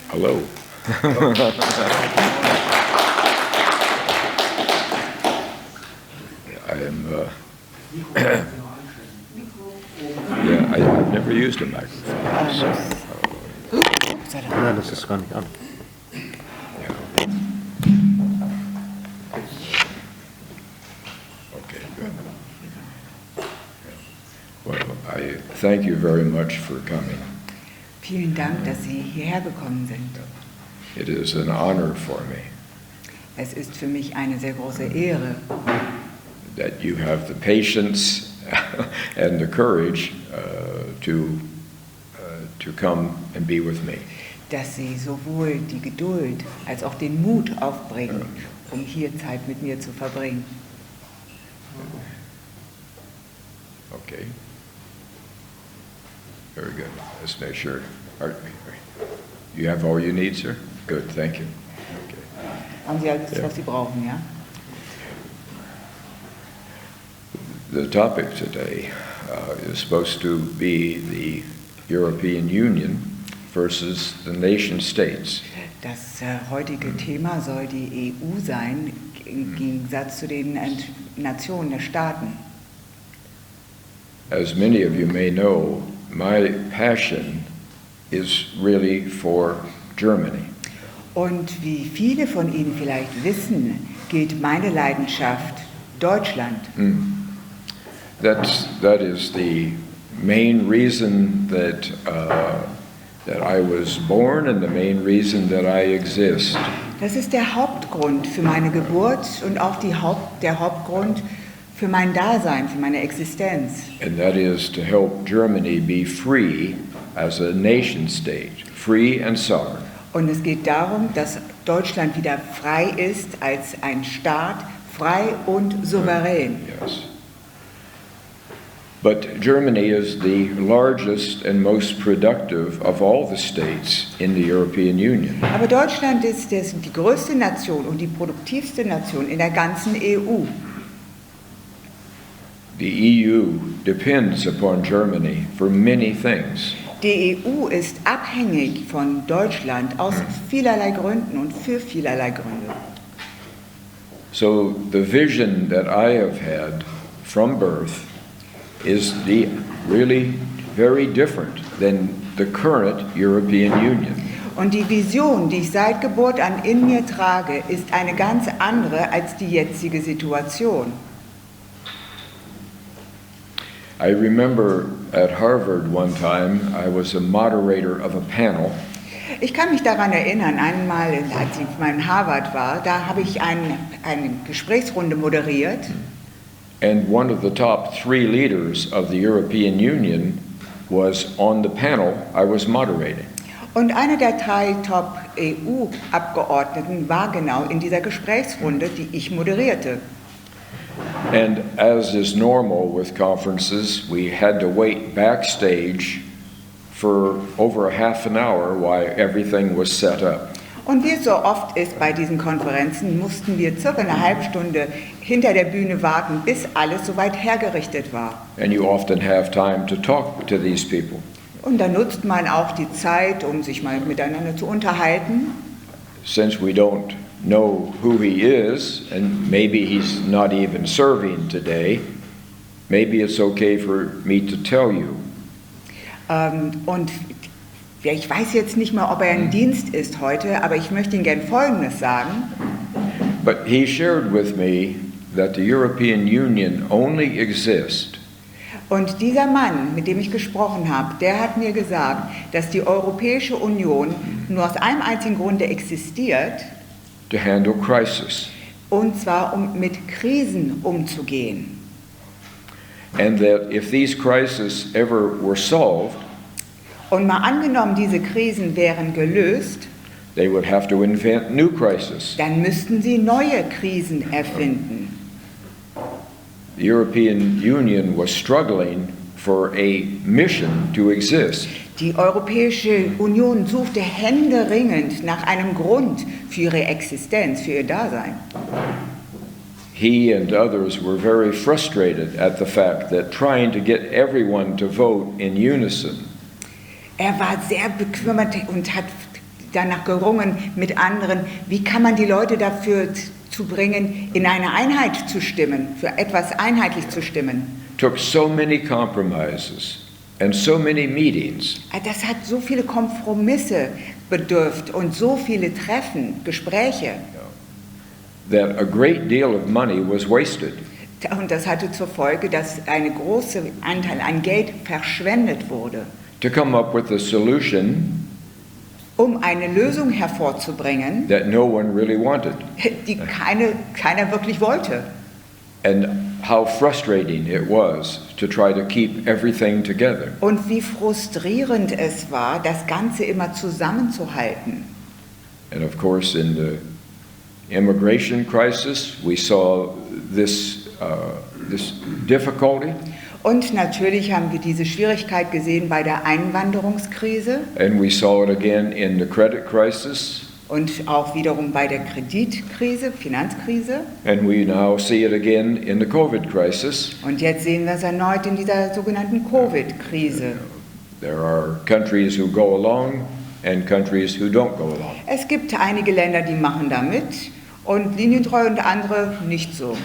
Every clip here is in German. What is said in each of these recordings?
Hello. I've never used a microphone. So, Nein, das ist gar nicht an. okay, good. Well, I thank you very much for coming. Vielen Dank, dass Sie hierher gekommen sind. It is an honor for me Es ist für mich eine sehr große Ehre, that you have the patience and the courage to come and be with me. dass Sie sowohl die Geduld als auch den Mut aufbringen, um hier Zeit mit mir zu verbringen. Okay. Very good. Let's make sure. You have all you need, sir? Good, thank you. Okay. Haben Sie alles, Ja. was Sie brauchen, ja? The topic today is supposed to be the European Union versus the nation states. Das heutige Thema soll die EU sein, im Gegensatz zu den Nationen der Staaten. As many of you may know, my passion is really for Germany. Und wie viele von Ihnen vielleicht wissen, gilt meine Leidenschaft Deutschland. That is the main reason that I was born and the main reason that I exist. Das ist der Hauptgrund für meine Geburt und auch der Hauptgrund für mein Dasein, für meine Existenz. And that is to help Germany be free as a nation state, free and sovereign. Und es geht darum, dass Deutschland wieder frei ist als ein Staat, frei und souverän. Yes. But Germany is the largest and most productive of all the states in the European Union. Aber Deutschland ist die größte Nation und die produktivste Nation in der ganzen EU. The EU depends upon Germany for many things. Die EU ist abhängig von Deutschland aus vielerlei Gründen und für vielerlei Gründe. So the vision that I have had from birth is really very different than the current European Union. Und die Vision, die ich seit Geburt an in mir trage, ist eine ganz andere als die jetzige Situation. I remember at Harvard one time, I was a moderator of a panel. Ich kann mich daran erinnern, einmal, als ich in Harvard war, da habe ich eine Gesprächsrunde moderiert. And one of the top 3 leaders of the European Union was on the panel I was moderating. Und einer der 3 Top-EU-Abgeordneten war genau in dieser Gesprächsrunde, die ich moderierte. And as is normal with conferences, we had to wait backstage for over a half an hour while everything was set up. Und wie es so oft ist bei diesen Konferenzen, mussten wir circa eine halbe Stunde hinter der Bühne warten, bis alles soweit hergerichtet war. And you often have time to talk to these people. Und da nutzt man auch die Zeit, um sich mal miteinander zu unterhalten. Since we don't know who he is, and maybe he's not even serving today, maybe it's okay for me to tell you. Und ich weiß jetzt nicht mehr, ob er im Dienst ist heute, aber ich möchte Ihnen gern Folgendes sagen. But he shared with me that the European Union only exists Und dieser Mann, mit dem ich gesprochen habe, der hat mir gesagt, dass die Europäische Union nur aus einem einzigen Grunde existiert, to handle crisis, und zwar um mit Krisen umzugehen. and that if these crises ever were solved, Und mal angenommen, diese Krisen wären gelöst, they would have to invent new crises. dann müssten sie neue Krisen erfinden. The European Union was struggling for a mission to exist. Die Europäische Union suchte händeringend nach einem Grund für ihre Existenz, für ihr Dasein. He and others were very frustrated at the fact that trying to get everyone to vote in unison Er war sehr bekümmert und hat danach gerungen mit anderen, wie kann man die Leute dafür zu bringen, in eine Einheit zu stimmen, für etwas einheitlich zu stimmen. Took so many compromises and so many meetings Das hat so viele Kompromisse bedürft und so viele Treffen, Gespräche. that a great deal of money was wasted. Und das hatte zur Folge, dass ein großer Anteil an Geld verschwendet wurde, To come up with a solution um eine Lösung hervorzubringen, that no one really wanted. die keiner wirklich wollte. And how frustrating it was to try to keep everything together. Und wie frustrierend es war, das Ganze immer zusammenzuhalten. And of course, in the immigration crisis, we saw this difficulty, Und natürlich haben wir diese Schwierigkeit gesehen bei der Einwanderungskrise and we saw it again in the credit crisis, und auch wiederum bei der Kreditkrise, Finanzkrise. and we now see it again in the COVID crisis. Und jetzt sehen wir es erneut in dieser sogenannten Covid-Krise. There are countries who go along and countries who don't go along. Es gibt einige Länder, die machen da mit und linientreu und andere nicht so.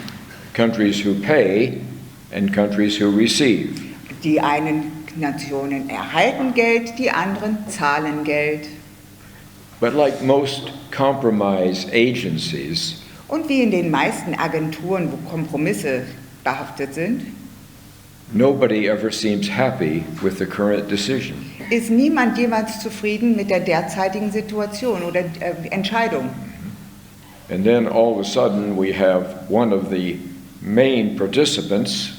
Countries who pay and countries who receive. Die einen Nationen erhalten Geld, die anderen zahlen Geld. But like most compromise agencies, Und wie in den meisten Agenturen, wo Kompromisse behaftet sind, nobody ever seems happy with the current decision. ist niemand jemals zufrieden mit der derzeitigen Situation oder Entscheidung. And then all of a sudden we have one of the main participants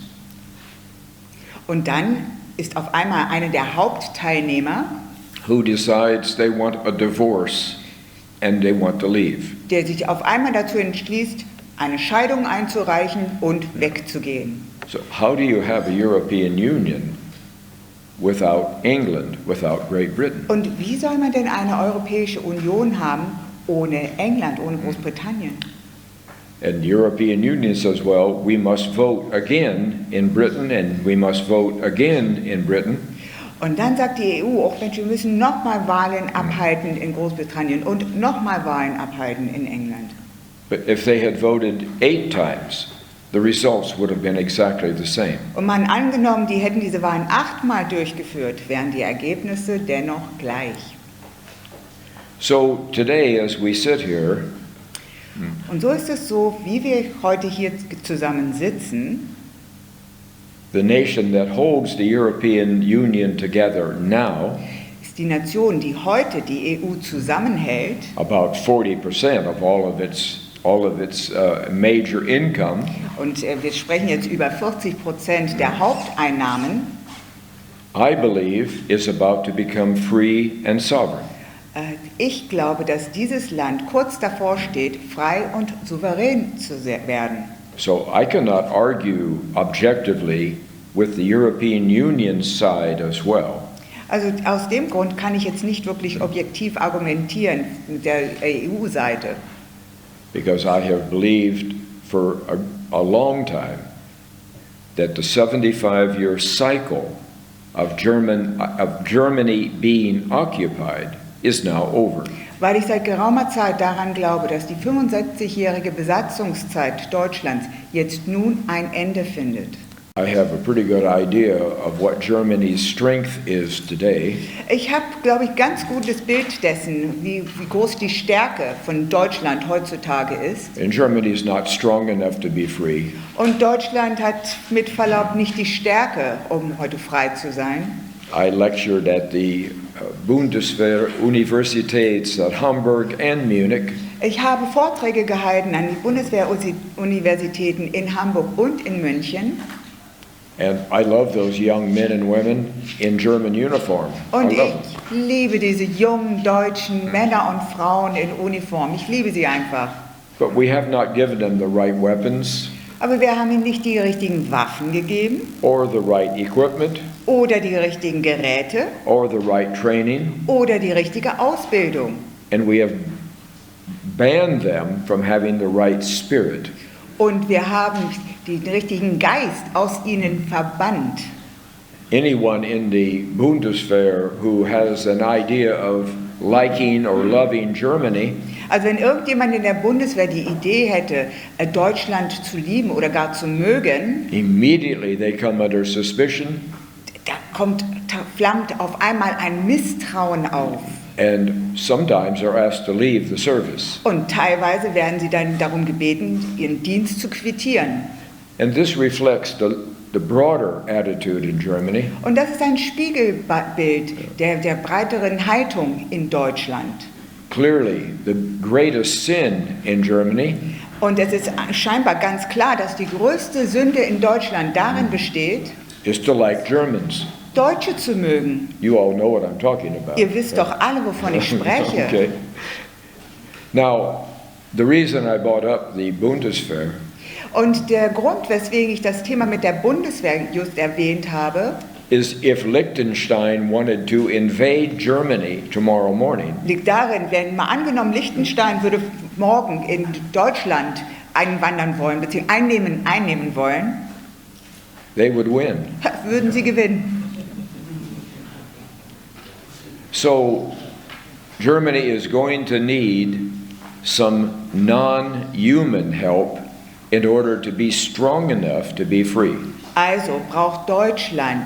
Und dann ist auf einmal einer der Hauptteilnehmer, who decides they want a divorce and they want to leave. der sich auf einmal dazu entschließt, eine Scheidung einzureichen und wegzugehen. So how do you have a European Union without England, without Great Britain? Und wie soll man denn eine Europäische Union haben ohne England, ohne Großbritannien? And the European Union says, well, we must vote again in Britain and we must vote again in Britain. Und dann sagt die EU, auch Mensch, wir müssen nochmal Wahlen abhalten in Großbritannien und nochmal Wahlen abhalten in England. But if they had voted 8 times, the results would have been exactly the same. Und man angenommen, die hätten diese Wahlen 8-mal durchgeführt, wären die Ergebnisse dennoch gleich. So today, as we sit here, Und so ist es so, wie wir heute hier zusammen sitzen, the nation that holds the European Union together now, ist die Nation, die heute die EU zusammenhält, about 40% of all of its major income, und wir sprechen jetzt über 40% der Haupteinnahmen, I believe is about to become free and sovereign. Ich glaube, dass dieses Land kurz davor steht, frei und souverän zu werden. So I cannot argue objectively with the European Union side as well. Also aus dem Grund kann ich jetzt nicht wirklich objektiv argumentieren mit der EU-Seite. Because I have believed for a long time that the 75-year cycle of Germany being occupied is now over. Weil ich seit geraumer Zeit daran glaube, dass die 75-jährige Besatzungszeit Deutschlands jetzt nun ein Ende findet. I have a pretty good idea of what Germany's strength is today. Ich habe, glaube ich, ganz gutes Bild dessen, wie groß die Stärke von Deutschland heutzutage ist. And Germany is not strong enough to be free. Und Deutschland hat mit Verlaub nicht die Stärke, um heute frei zu sein. I lectured at the Bundeswehr-Universitäts at Hamburg and Munich. Ich habe Vorträge gehalten an die Bundeswehr-Universitäten in Hamburg und in München. And I love those young men and women in German uniform. Und I love them. ich liebe diese jungen deutschen Männer und Frauen in Uniform. Ich liebe sie einfach. But we have not given them the right weapons Aber wir haben ihnen nicht die richtigen Waffen gegeben or the right equipment oder die richtigen Geräte or the right training, oder die richtige Ausbildung. and we have banned them from having the right spirit. Und wir haben den richtigen Geist aus ihnen verbannt. Anyone in the Bundeswehr who has an idea of liking or loving Germany, Also wenn irgendjemand in der Bundeswehr die Idee hätte, Deutschland zu lieben oder gar zu mögen, immediately they come under suspicion da flammt auf einmal ein Misstrauen auf. and sometimes are asked to leave the service. Und teilweise werden sie dann darum gebeten, ihren Dienst zu quittieren. And this reflects the broader attitude in Germany. Und das ist ein Spiegelbild der breiteren Haltung in Deutschland. Clearly, the greatest sin in Germany Und es ist scheinbar ganz klar, dass die größte Sünde in Deutschland darin besteht, is to like Germans. Deutsche zu mögen. You all know what I'm talking about. Ihr wisst doch alle, wovon ich spreche. Okay. Now, the reason I brought up the Bundeswehr Und der Grund, weswegen ich das Thema mit der Bundeswehr just erwähnt habe, is if Liechtenstein wanted to invade Germany tomorrow morning, liegt darin, wenn mal angenommen, Liechtenstein würde morgen in Deutschland einwandern wollen, beziehungsweise einnehmen wollen, they would win. würden sie gewinnen. So, Germany is going to need some non-human help in order to be strong enough to be free. Also braucht Deutschland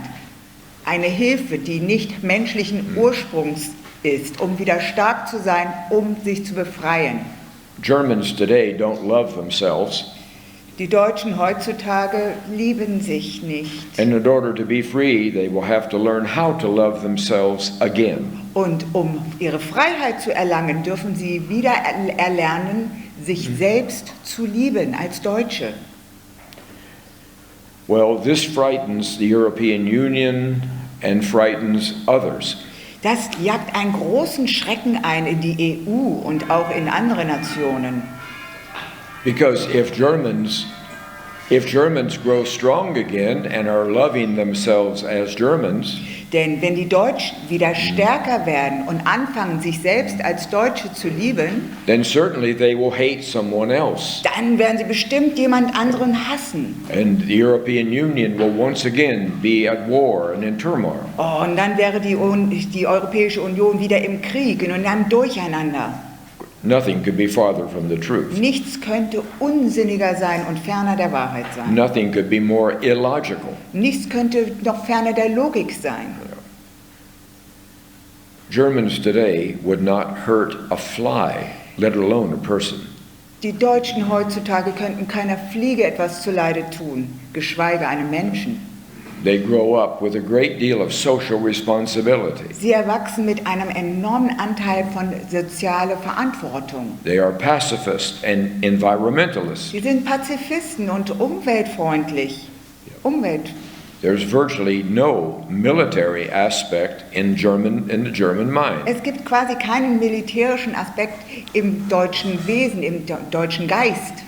eine Hilfe, die nicht menschlichen Ursprungs ist, um wieder stark zu sein, um sich zu befreien. Germans today don't love themselves, Die Deutschen heutzutage lieben sich nicht. and in order to be free, they will have to learn how to love themselves again. Und um ihre Freiheit zu erlangen, dürfen sie wieder erlernen, sich selbst zu lieben als Deutsche. Well, this frightens the European Union and frightens others. Das jagt einen großen Schrecken ein in die EU und auch in andere Nationen. Because if Germans grow strong again and are loving themselves as Germans, Denn wenn die Deutschen wieder stärker werden und anfangen, sich selbst als Deutsche zu lieben, then certainly they will hate someone else. dann werden sie bestimmt jemand anderen hassen. And the European Union will once again be at war and in turmoil. Oh, und dann wäre die Europäische Union wieder im Krieg und in einem Durcheinander. Nothing could be farther from the truth. Nichts könnte unsinniger sein und ferner der Wahrheit sein. Nothing could be more illogical. Nichts könnte noch ferner der Logik sein. Germans today would not hurt a fly, let alone a person. Die Deutschen heutzutage könnten keiner Fliege etwas zuleide tun, geschweige einem Menschen. They grow up with a great deal of social responsibility. Sie erwachsen mit einem enormen Anteil von sozialer Verantwortung. They are pacifists and environmentalists. Sie sind Pazifisten und umweltfreundlich. There's virtually no military aspect in the German mind. Es gibt quasi keinen militärischen Aspekt im deutschen Wesen, im deutschen Geist.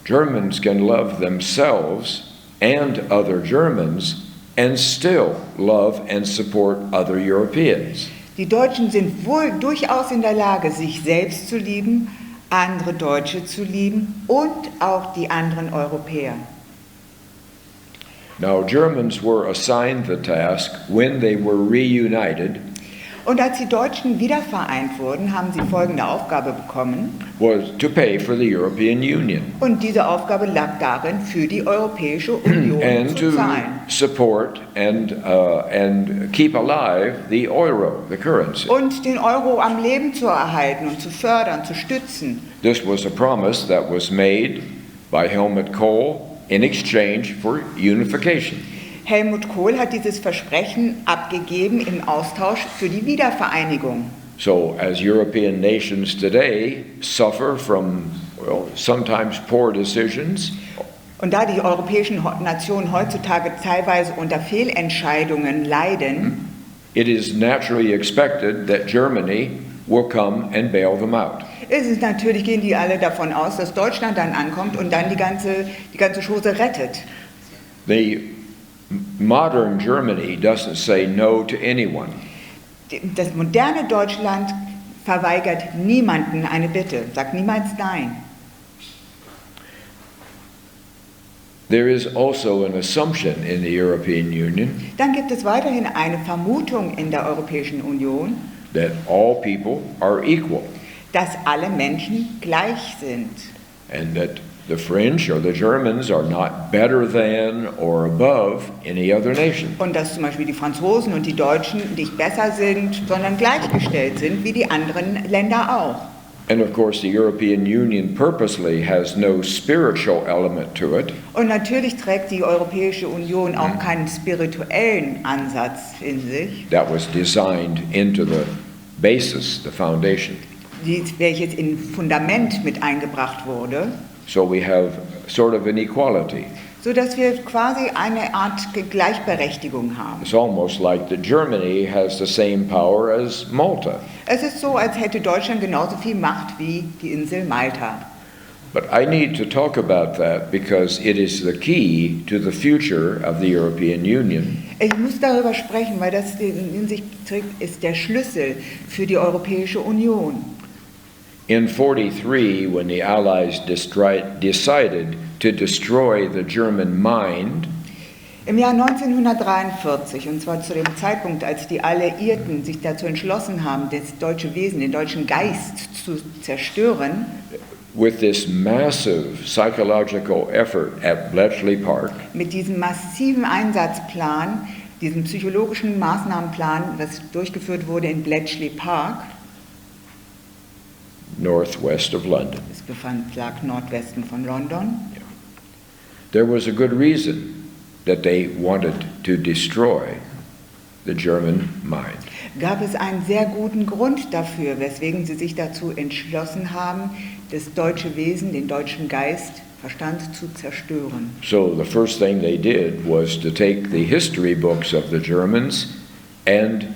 Germans can love themselves and other Germans and still love and support other Europeans. Die Deutschen sind wohl durchaus in der Lage, sich selbst zu lieben, andere Deutsche zu lieben und auch die anderen Europäer. Now, Germans were assigned the task when they were reunited Und als die Deutschen wiedervereint wurden, haben sie folgende Aufgabe bekommen. was to pay for the European Union Und diese Aufgabe lag darin, für die Europäische Union and zu to zahlen. support and keep alive the euro, the currency. Und den Euro am Leben zu erhalten und zu fördern, zu stützen. This was a promise that was made by Helmut Kohl in exchange for unification. Helmut Kohl hat dieses Versprechen abgegeben im Austausch für die Wiedervereinigung. So, as European nations today suffer from, well, sometimes poor decisions, Und da die europäischen Nationen heutzutage teilweise unter Fehlentscheidungen leiden, it is naturally expected that Germany will come and bail them out. ist es natürlich, gehen die alle davon aus, dass Deutschland dann ankommt und dann die ganze Chose rettet. The modern Germany doesn't say no to anyone. Das moderne Deutschland verweigert niemanden eine Bitte, sagt niemals Nein. There is also an assumption in the European Union Dann gibt es weiterhin eine Vermutung in der Europäischen Union, that all people are equal, dass alle Menschen gleich sind and that the French or the Germans are not better than or above any other nation. und dass zum Beispiel die Franzosen und die Deutschen nicht besser sind, sondern gleichgestellt sind wie die anderen Länder auch. And of course, the European Union purposely has no spiritual element to it. Und natürlich trägt die Europäische Union auch keinen spirituellen Ansatz in sich, That was designed into the basis, the foundation. welches in Fundament mit eingebracht wurde, So we have sort of an equality. sodass wir quasi eine Art Gleichberechtigung haben. It's almost like that Germany has the same power as Malta. Es ist so, als hätte Deutschland genauso viel Macht wie die Insel Malta. But I need to talk about that because it is the key to the future of the European Union. Ich muss darüber sprechen, weil das in sich trägt, ist der Schlüssel für die Europäische Union. In 43, when the Allies decided to destroy the German mind, Im Jahr 1943, und zwar zu dem Zeitpunkt, als die Alliierten sich dazu entschlossen haben, das deutsche Wesen, den deutschen Geist zu zerstören, with this massive psychological effort at Bletchley Park, mit diesem massiven Einsatzplan, diesem psychologischen Maßnahmenplan, das durchgeführt wurde in Bletchley Park, northwest of London, lag Nordwesten von London, there was a good reason that they wanted to destroy the German mind. gab es einen sehr guten Grund dafür, weswegen sie sich dazu entschlossen haben, das deutsche Wesen, den deutschen Geist, Verstand zu zerstören. So the first thing they did was to take the history books of the Germans and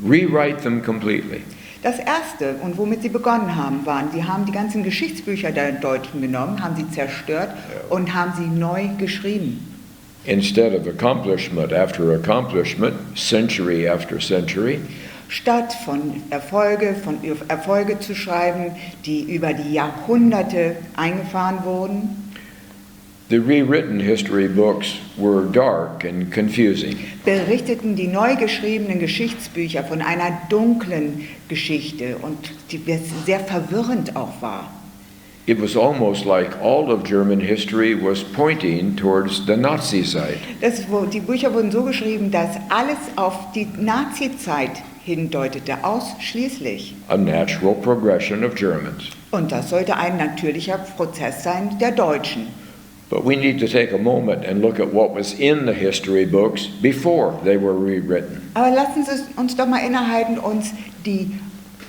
rewrite them completely. Das Erste, und womit sie begonnen haben, sie haben die ganzen Geschichtsbücher der Deutschen genommen, haben sie zerstört und haben sie neu geschrieben. Instead of accomplishment after accomplishment, century after century, Statt von Erfolge zu schreiben, die über die Jahrhunderte eingefahren wurden, the rewritten history books were dark and confusing. berichteten die neu geschriebenen Geschichtsbücher von einer dunklen Geschichte und die sehr verwirrend auch war. It was almost like all of German history was pointing towards the Nazi side. Die Bücher wurden so geschrieben, dass alles auf die Nazi-Zeit hindeutete, ausschließlich. A natural progression of Germans. Und das sollte ein natürlicher Prozess sein der Deutschen. But we need to take a moment and look at what was in the history books before they were rewritten. Aber lassen Sie uns doch mal innehalten, uns die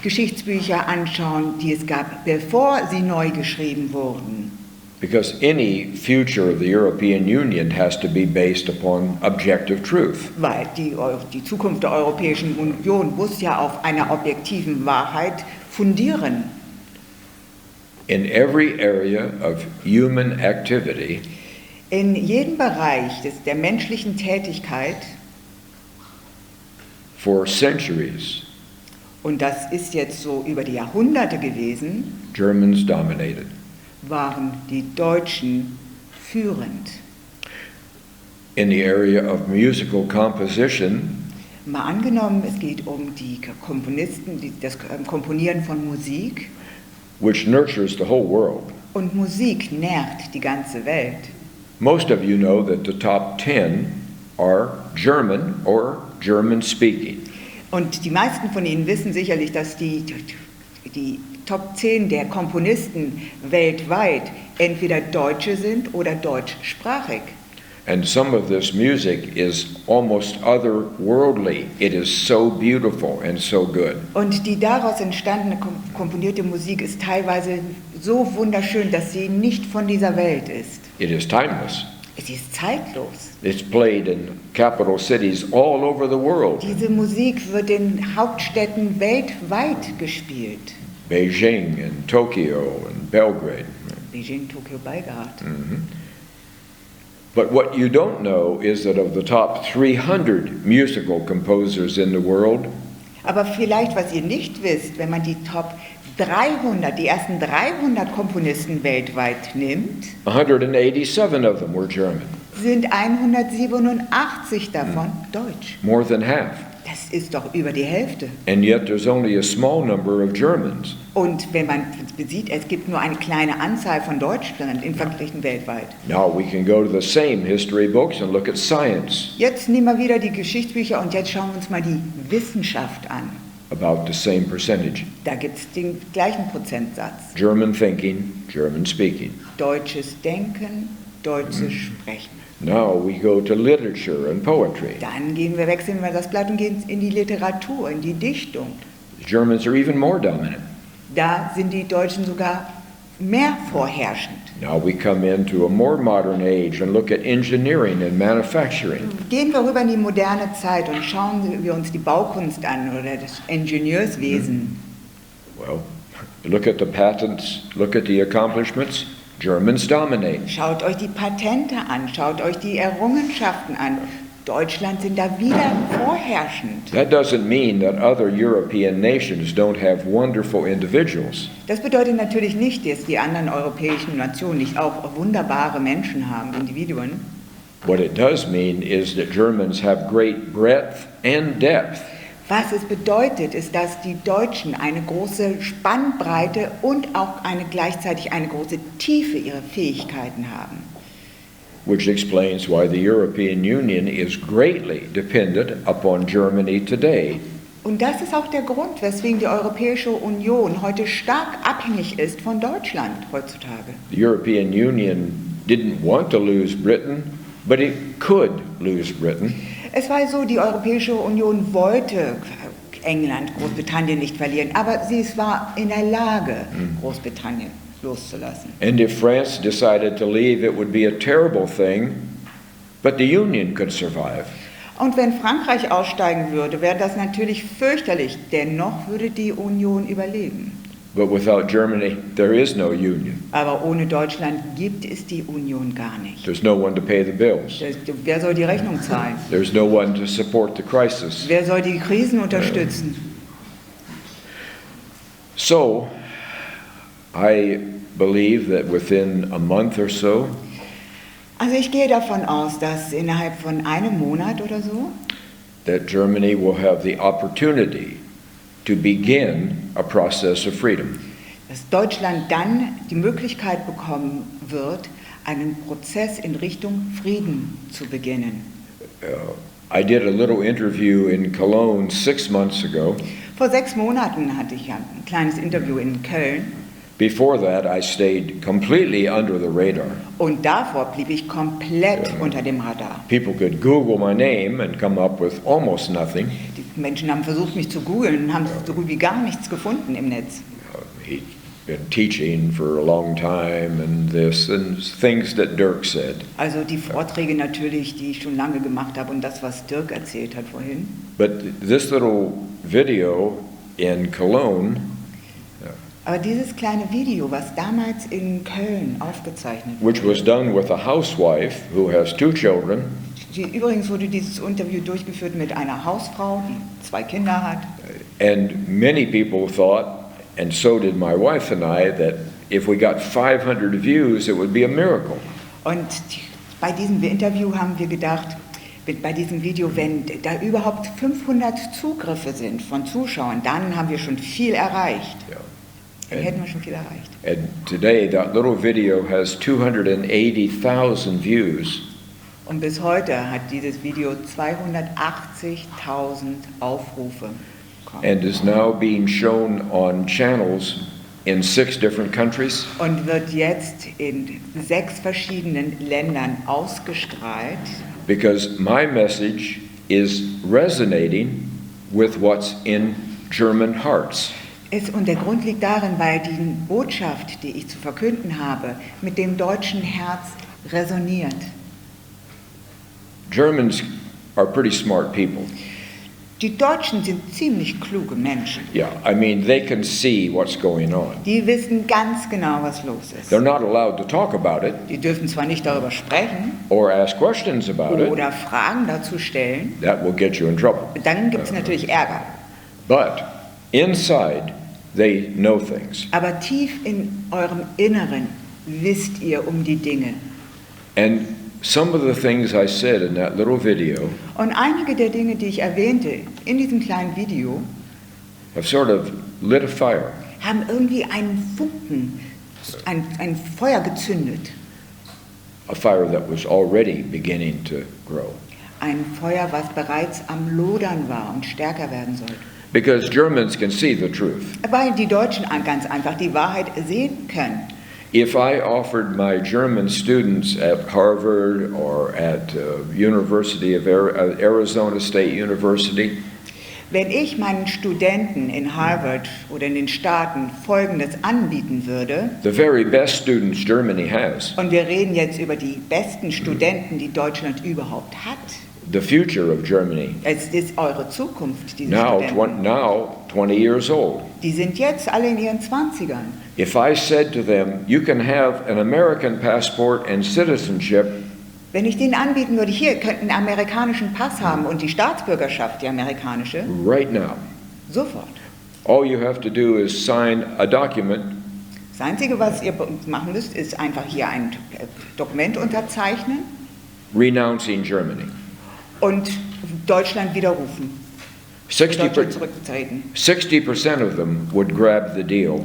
Geschichtsbücher anschauen, die es gab, bevor sie neu geschrieben wurden. Because any future of the European Union has to be based upon objective truth. Weil die Zukunft der Europäischen Union muss ja auf einer objektiven Wahrheit fundieren. In every area of human activity, In jedem Bereich der menschlichen Tätigkeit, for centuries, und das ist jetzt so über die Jahrhunderte gewesen, Germans dominated. waren die Deutschen führend. In the area of musical composition, Mal angenommen, es geht um die Komponisten, das Komponieren von Musik. which nurtures the whole world. Und Musik nährt die ganze Welt. Most of you know that the top 10 are German or German speaking. Und die meisten von Ihnen wissen sicherlich, dass die Top 10 der Komponisten weltweit entweder Deutsche sind oder deutschsprachig. And some of this music is almost otherworldly. It is so beautiful and so good. Und die daraus entstandene komponierte Musik ist teilweise so wunderschön, dass sie nicht von dieser Welt ist. It is timeless. Sie ist zeitlos. It's played in capital cities all over the world. Diese Musik wird in Hauptstädten weltweit gespielt. Beijing and Tokyo and Belgrade. Beijing, Tokio, Belgrad. But what you don't know is that of the top 300 musical composers in the world, Aber vielleicht, was ihr nicht wisst, wenn man die Top 300, die ersten 300 Komponisten weltweit nimmt, 187 of them were German. sind 187 davon deutsch. More than half. Das ist doch über die Hälfte. And yet there's only a small number of Germans. Und wenn man sieht, es gibt nur eine kleine Anzahl von Deutschland in verglichen weltweit. Now we can go to the same history books and look at science Jetzt nehmen wir wieder die Geschichtsbücher und jetzt schauen wir uns mal die Wissenschaft an. about the same percentage. Da gibt es den gleichen Prozentsatz. German thinking, German speaking. Deutsches Denken, Deutsches Sprechen. Now we go to literature and poetry. Dann wechseln wir das Blatt und gehen in die Literatur, in die Dichtung. The Germans are even more dominant. Da sind die Deutschen sogar mehr vorherrschend. Now we come into a more modern age and look at engineering and manufacturing. Gehen wir rüber in die moderne Zeit und schauen wir uns die Baukunst an oder das Ingenieurswesen. Well, look at the patents, look at the accomplishments. Germans dominate. Schaut euch die Patente an, schaut euch die Errungenschaften an. Deutschland sind da wieder vorherrschend. That doesn't mean that other European nations don't have wonderful individuals. Das bedeutet natürlich nicht, dass die anderen europäischen Nationen nicht auch wunderbare Menschen haben, Individuen. What it does mean is that Germans have great breadth and depth. Was es bedeutet, ist, dass die Deutschen eine große Spannbreite und auch gleichzeitig eine große Tiefe ihrer Fähigkeiten haben. Which explains why the European Union is greatly dependent upon Germany today. Und das ist auch der Grund, weswegen die Europäische Union heute stark abhängig ist von Deutschland heutzutage. The European Union didn't want to lose Britain, but it could lose Britain. Es war so, die Europäische Union wollte England, Großbritannien nicht verlieren, aber sie war in der Lage, Großbritannien loszulassen. And if France decided to leave, it would be a terrible thing, but the Union could survive. Und wenn Frankreich aussteigen würde, wäre das natürlich fürchterlich, dennoch würde die Union überleben. But without Germany, there is no Union. Aber ohne Deutschland gibt es die Union gar nicht. There's no one to pay the bills. Wer soll die Rechnung zahlen? There's no one to support the crisis. Wer soll die Krisen unterstützen? So, I believe that within a month or so, Also ich gehe davon aus, dass innerhalb von einem Monat oder so, that Germany will have the opportunity to begin a process of freedom. dass Deutschland dann die Möglichkeit bekommen wird, einen Prozess in Richtung Frieden zu beginnen. I did a little interview in Cologne 6 months ago. Vor 6 Monaten hatte ich ein kleines Interview in Köln Before that, I stayed completely under the radar. und davor blieb ich komplett unter dem Radar. People could Google my name and come up with almost nothing. Die Menschen haben versucht, mich zu googeln und haben so gut wie gar nichts gefunden im Netz. He'd been teaching for a long time and this and things that Dirk said. Also die Vorträge natürlich, die ich schon lange gemacht habe und das, was Dirk erzählt hat vorhin. But this little video in Cologne Aber dieses kleine Video, was damals in Köln aufgezeichnet which was done with a housewife who has 2 children, übrigens wurde dieses Interview durchgeführt mit einer Hausfrau, die 2 Kinder hat. and many people thought, and so did my wife and I, that if we got 500 views, it would be a miracle. Und bei diesem Interview haben wir gedacht, bei diesem Video, wenn da überhaupt 500 Zugriffe sind von Zuschauern, dann haben wir schon viel erreicht. Yeah. Dann hätten wir schon viel erreicht. And today, that little video has 280,000 views. Und bis heute hat dieses Video 280.000 Aufrufe bekommen. And is now being shown on channels in 6 different countries. Und wird jetzt in 6 verschiedenen Ländern ausgestrahlt, Because my message is resonating with what's in German hearts. und der Grund liegt darin, weil die Botschaft, die ich zu verkünden habe, mit dem deutschen Herz resoniert. Germans are pretty smart people. Die Deutschen sind ziemlich kluge Menschen. Yeah, I mean, they can see what's going on. Die wissen ganz genau, was los ist. They're not allowed to talk about it Die dürfen zwar nicht darüber sprechen or ask questions about it. oder Fragen dazu stellen, That will get you in trouble. dann gibt es natürlich Ärger. But inside, they know things. Aber tief in eurem Inneren wisst ihr um die Dinge. And some of the things I said in that little video Und einige der Dinge, die ich erwähnte in diesem kleinen Video, have sort of lit a fire. haben irgendwie einen Funken, ein Feuer gezündet. A fire that was already beginning to grow. Ein Feuer, was bereits am Lodern war und stärker werden sollte. Because Germans can see the truth. Weil die Deutschen ganz einfach die Wahrheit sehen können. If I offered my German students at Harvard or at University of Arizona State University, Wenn ich meinen Studenten in Harvard oder in den Staaten Folgendes anbieten würde, the very best students Germany has, und wir reden jetzt über die besten Studenten, die Deutschland überhaupt hat, the future of Germany, es ist eure Zukunft, diese now Studenten. 20 years old. Die sind jetzt alle in ihren 20ern. If I said to them, you can have an American passport and citizenship, Wenn ich denen anbieten würde, hier, ihr könnt einen amerikanischen Pass haben und die Staatsbürgerschaft, die amerikanische, right now, sofort. all you have to do is sign a document Das Einzige, was ihr machen müsst, ist einfach hier ein Dokument unterzeichnen renouncing Germany. und Deutschland widerrufen. 60%, Deutschland zurücktreten. 60% of them would grab the deal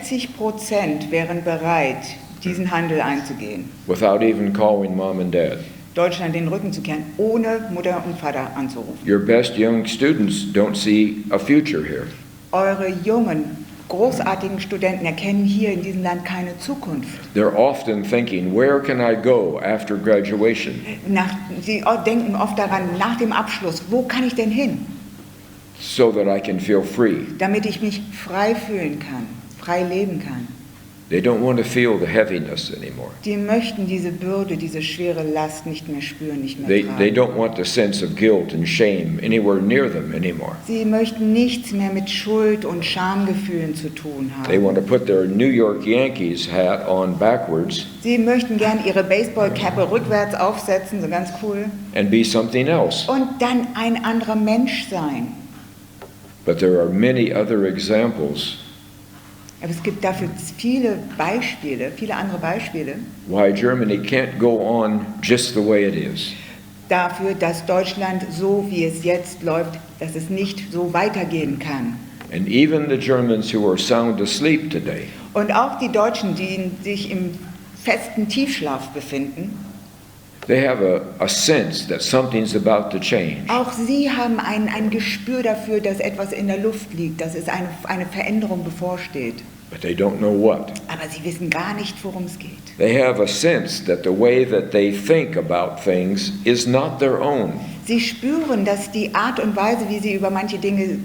60% wären bereit, diesen Handel einzugehen. without even calling mom and dad. Deutschland den Rücken zu kehren, ohne Mutter und Vater anzurufen. Your best young students don't see a future here. Eure jungen, großartigen Studenten erkennen hier in diesem Land keine Zukunft. They're often thinking, where can I go after graduation? Sie denken oft daran, nach dem Abschluss, wo kann ich denn hin, So that I can feel free. damit ich mich frei fühlen kann, frei leben kann. They don't want to feel the heaviness anymore. Die möchten diese Bürde, diese schwere Last nicht mehr spüren, nicht mehr They tragen. don't want the sense of guilt and shame anywhere near them anymore. Sie möchten nichts mehr mit Schuld und Schamgefühlen zu tun They haben. want to put their New York Yankees hat on backwards Sie möchten gern ihre Baseballkappe rückwärts aufsetzen, so ganz cool, and be something else. und dann ein anderer Mensch sein. But there are many other examples Aber es gibt dafür viele Beispiele, viele andere Beispiele why Germany can't go on just the way it is. dafür, dass Deutschland so, wie es jetzt läuft, dass es nicht so weitergehen kann. And even the Germans who are sound asleep today Und auch die Deutschen, die sich im festen Tiefschlaf befinden, they have a sense that something's about to change. auch sie haben ein Gespür dafür, dass etwas in der Luft liegt, dass es eine Veränderung bevorsteht. But they don't know what. Aber sie wissen gar nicht, worum es geht. They have a sense that the way that they think about things is not their own. Sie spüren, dass die Art und Weise, wie sie über manche Dinge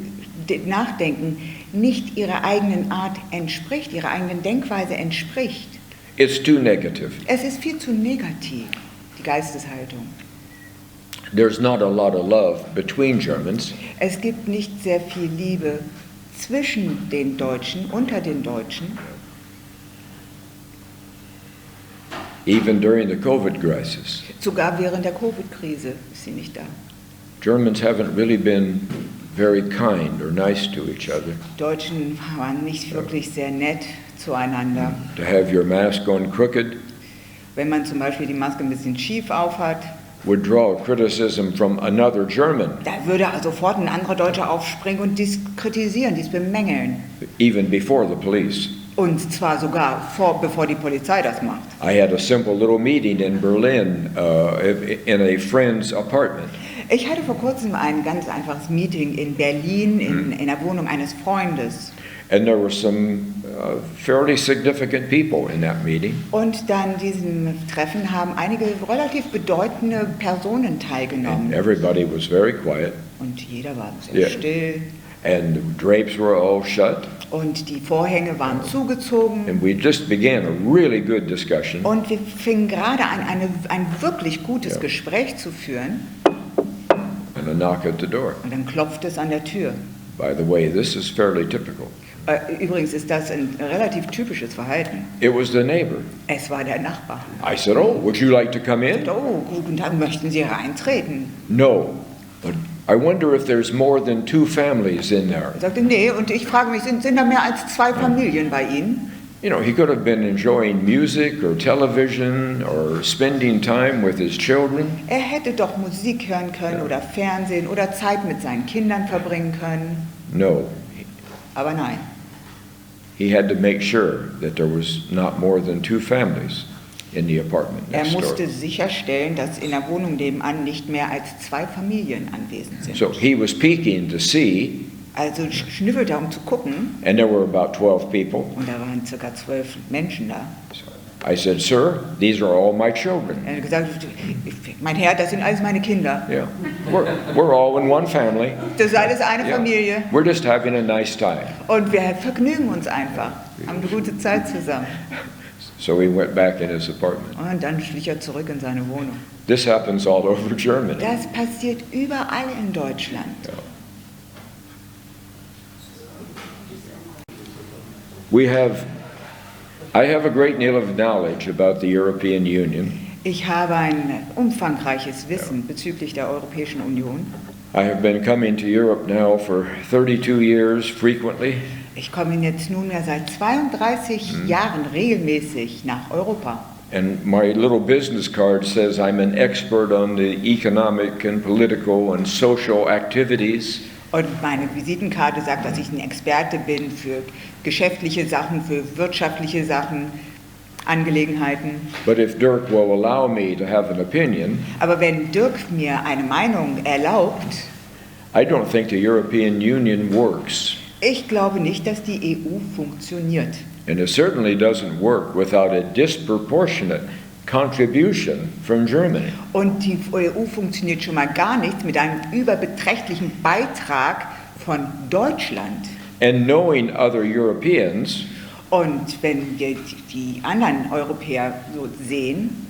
nachdenken, nicht ihrer eigenen Art entspricht, ihrer eigenen Denkweise entspricht. It's too negative. Es ist viel zu negativ, die Geisteshaltung. There's not a lot of love between Germans. Es gibt nicht sehr viel Liebe zwischen den Deutschen, unter den Deutschen. Even during the COVID crisis, Sogar während der Covid-Krise ist sie nicht da. Germans haven't really been very kind or nice to each other. Deutschen waren nicht wirklich sehr nett zueinander. To have your mask on crooked Wenn man zum Beispiel die Maske ein bisschen schief aufhat, would draw criticism from another German, da würde sofort ein anderer Deutscher aufspringen und dies kritisieren, dies bemängeln. even before the police. Und zwar sogar bevor die Polizei das macht. I had a simple little meeting in Berlin in a friend's apartment. Ich hatte vor kurzem ein ganz einfaches Meeting in Berlin in der Wohnung eines Freundes. And there were some fairly significant people in that meeting. Und dann diesem Treffen haben einige relativ bedeutende Personen And teilgenommen. everybody was very quiet. Und jeder war sehr Yeah. still. And the drapes were all shut. Und die Vorhänge waren zugezogen. And we just began a really good discussion. Und wir fingen gerade an, ein wirklich gutes Ja. Gespräch zu führen. And a knock at the door. Und dann klopfte es an der Tür. By the way, this is fairly typical. Übrigens ist das ein relativ typisches Verhalten. It was the neighbor. Es war der Nachbar. I said, "Oh, would you like to come in?" Oh, guten Tag, möchten Sie reintreten? No. But I wonder if there's more than two families in there. Er sagte, nee, und ich frage mich, sind da mehr als 2 Familien bei Ihnen? You know, he could have been enjoying music or television or spending time with his children. Er hätte doch Musik hören können oder Fernsehen oder Zeit mit seinen Kindern verbringen können. No, Aber nein, he had to make sure that there was not more than 2 families in the apartment er next door. musste sicherstellen, dass in der Wohnung nebenan nicht mehr als 2 Familien anwesend sind. So he was peeking to see, Also schnüffelte er, um zu gucken, and there were about 12 people. und da waren ca. 12 Menschen da. I said, "Sir, these are all my children. Er hat gesagt, mein Herr, das sind alles meine Kinder. Yeah, we're all in one family. Das ist alles eine Yeah. Familie. We're just having a nice time." Und wir vergnügen uns einfach, haben eine gute Zeit zusammen. So he went back in his apartment. Und dann schlich er zurück in seine Wohnung. This happens all over Germany. Das passiert überall in Deutschland. I have a great deal of knowledge about the European Union. Ich habe ein umfangreiches Wissen bezüglich der Europäischen Union. I have been coming to Europe now for 32 years frequently. Ich komme jetzt nunmehr seit 32 Jahren regelmäßig nach Europa. And my little business card says I'm an expert on the economic and political and social activities. Und meine Visitenkarte sagt, dass ich ein Experte bin für geschäftliche Sachen, für wirtschaftliche Sachen, Angelegenheiten. But if Dirk will allow me to have an opinion, Aber wenn Dirk mir eine Meinung erlaubt, I don't think the European Union works. ich glaube nicht, dass die EU funktioniert. And it certainly doesn't work without a disproportionate contribution from Germany. Und die EU funktioniert schon mal gar nicht mit einem überbeträchtlichen Beitrag von Deutschland. And knowing other Europeans, Und wenn wir die anderen Europäer so sehen,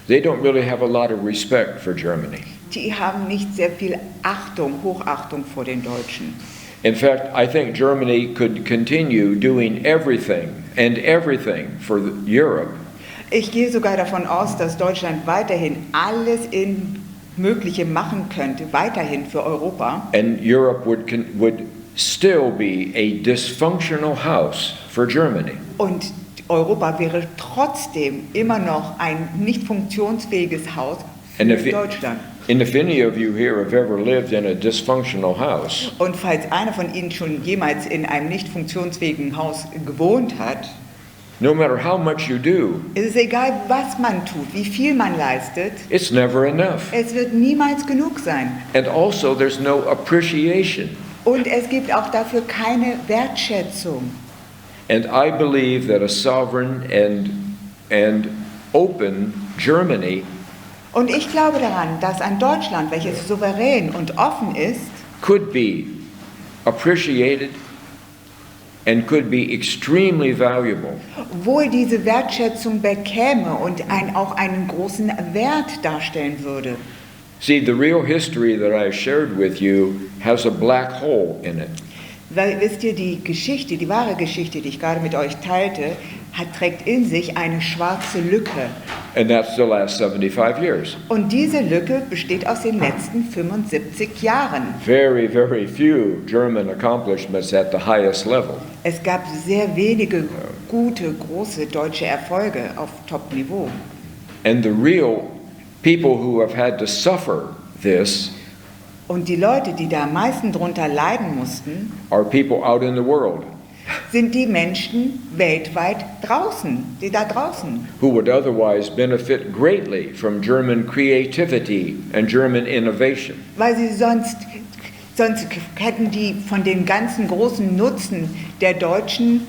they don't really have a lot of respect for Germany. die haben nicht sehr viel Achtung, Hochachtung vor den Deutschen. In fact, I think Germany could continue doing everything for Europe. Ich gehe sogar davon aus, dass Deutschland weiterhin alles Mögliche machen könnte, weiterhin für Europa. And Europe would still be a dysfunctional house for Germany. Und Europa wäre trotzdem immer noch ein nicht funktionsfähiges Haus für Deutschland. And if any of you here have ever lived in a dysfunctional house, Und falls einer von Ihnen schon jemals in einem nicht funktionsfähigen Haus gewohnt hat, no matter how much you do, ist es egal, was man tut, wie viel man leistet, it's never enough. es wird niemals genug sein. And also there's no appreciation. Und es gibt auch dafür keine Wertschätzung. And I believe that a sovereign and open Germany Und ich glaube daran, dass ein Deutschland, welches souverän und offen ist, could be appreciated and could be extremely valuable. wohl diese Wertschätzung bekäme und auch einen großen Wert darstellen würde. See, the real history that I shared with you has a black hole in it. Weil, wisst ihr, die Geschichte, die wahre Geschichte, die ich gerade mit euch teilte, trägt in sich eine schwarze Lücke. And that's the last 75 years. Und diese Lücke besteht aus den letzten 75 Jahren. Very, very few German accomplishments at the highest level. Es gab sehr wenige gute, große deutsche Erfolge auf Top-Niveau. And the real people who have had to suffer this Und die Leute, die da am meisten drunter leiden mussten, are people out in the world sind die Menschen weltweit draußen, die da draußen. who would otherwise benefit greatly from German creativity and German innovation. Weil sie sonst hätten die von dem ganzen großen Nutzen der Deutschen,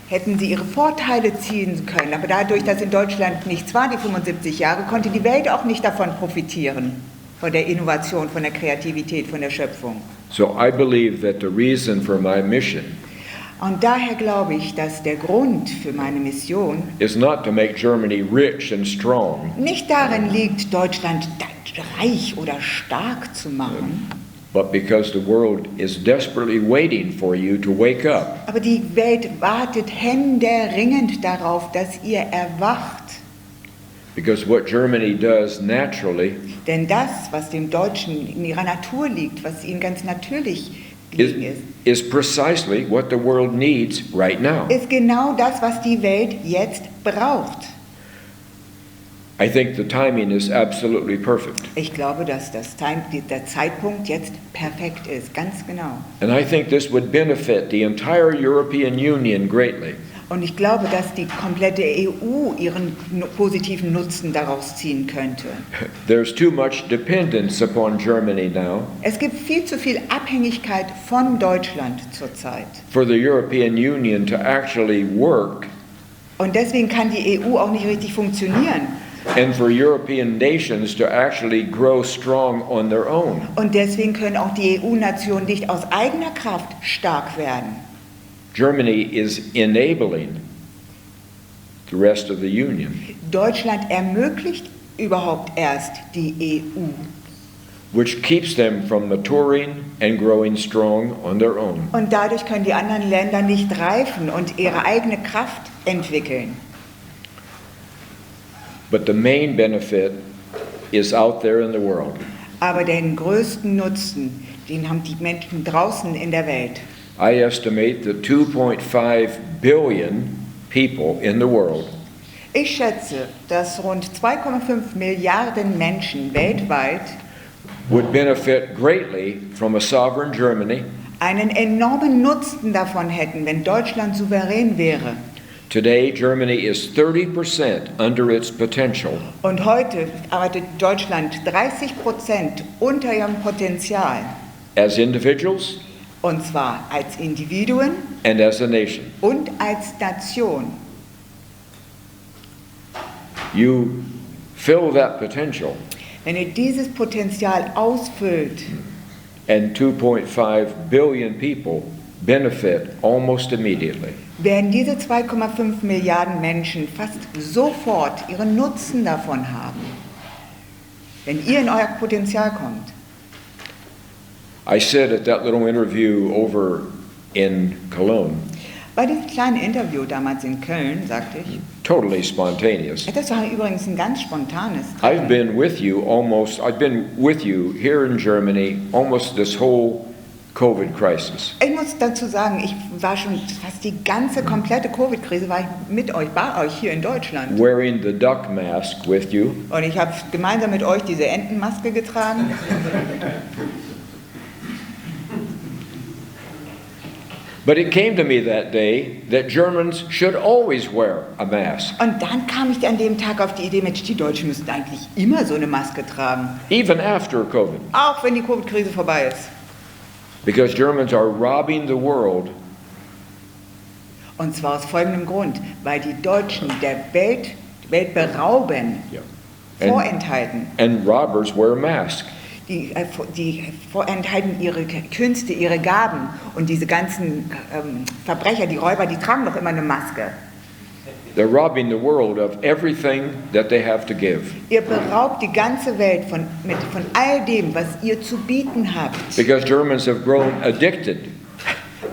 hätten sie ihre Vorteile ziehen können. Aber dadurch, dass in Deutschland nichts war, die 75 Jahre, konnte die Welt auch nicht davon profitieren. Von der Innovation, von der Kreativität, von der Schöpfung. So I believe that the reason for my mission Und daher glaube ich, dass der Grund für meine Mission is not to make Germany rich and strong, nicht darin liegt, Deutschland reich oder stark zu machen, but because the world is desperately waiting for you to wake up. aber die Welt wartet händeringend darauf, dass ihr erwacht. Because what Germany does naturally Denn das, was dem Deutschen in ihrer Natur liegt, was ihnen ganz natürlich gelegen ist, is precisely what the world needs right now. ist genau das, was die Welt jetzt braucht. I think the timing is absolutely perfect. Ich glaube, dass der Zeitpunkt jetzt perfekt ist, ganz genau. And I think this would benefit the entire European Union greatly. Und ich glaube, dass die komplette EU ihren positiven Nutzen daraus ziehen könnte. There's too much dependence upon Germany now Es gibt viel zu viel Abhängigkeit von Deutschland zurzeit. for the European Union to actually work Und deswegen kann die EU auch nicht richtig funktionieren. and for European nations to actually grow strong on their own. Und deswegen können auch die EU-Nationen nicht aus eigener Kraft stark werden. Germany is enabling the rest of the Union, Deutschland ermöglicht überhaupt erst die EU. which keeps them from maturing and growing strong on their own. Und dadurch können die anderen Länder nicht reifen und ihre eigene Kraft entwickeln. But the main benefit is out there in the world. Aber den größten Nutzen, den haben die Menschen draußen in der Welt. I estimate that 2.5 billion people in the world Ich schätze, dass rund 2,5 Milliarden Menschen weltweit would benefit greatly from a sovereign Germany. einen enormen Nutzen davon hätten, wenn Deutschland souverän wäre. Today, Germany is 30% under its potential, Und heute arbeitet Deutschland 30% unter ihrem Potenzial. as individuals Und zwar als Individuen and as a nation. und als Nation. You fill that potential, Wenn ihr dieses Potenzial ausfüllt, and 2.5 billion people benefit almost immediately. werden diese 2,5 Milliarden Menschen fast sofort ihren Nutzen davon haben, wenn ihr in euer Potenzial kommt. I said at that little interview over in Cologne, Bei diesem kleinen Interview damals in Köln sagte ich, totally spontaneous, das war übrigens ein ganz spontanes I've Treffen. been with you here in Germany almost this whole COVID crisis. Ich muss dazu sagen, ich war schon fast die ganze komplette Covid-Krise war ich mit euch, bei euch hier in Deutschland. Wearing the duck mask with you, Und ich habe gemeinsam mit euch diese Entenmaske getragen. but it came to me that day that Germans should always wear a mask, Und dann kam ich an dem Tag auf die Idee, Mensch, die Deutschen müssten eigentlich immer so eine Maske tragen. even after COVID, Auch wenn die Covid-Krise vorbei ist. because Germans are robbing the world Und zwar aus folgendem Grund, weil die Deutschen der Welt berauben, and, vorenthalten. and robbers wear masks. Die vorenthalten ihre Künste, ihre Gaben. Und diese ganzen Verbrecher, die Räuber, die tragen doch immer eine Maske. They're robbing the world of everything that they have to give, Ihr beraubt die ganze Welt von all dem, was ihr zu bieten habt. because Germans have grown addicted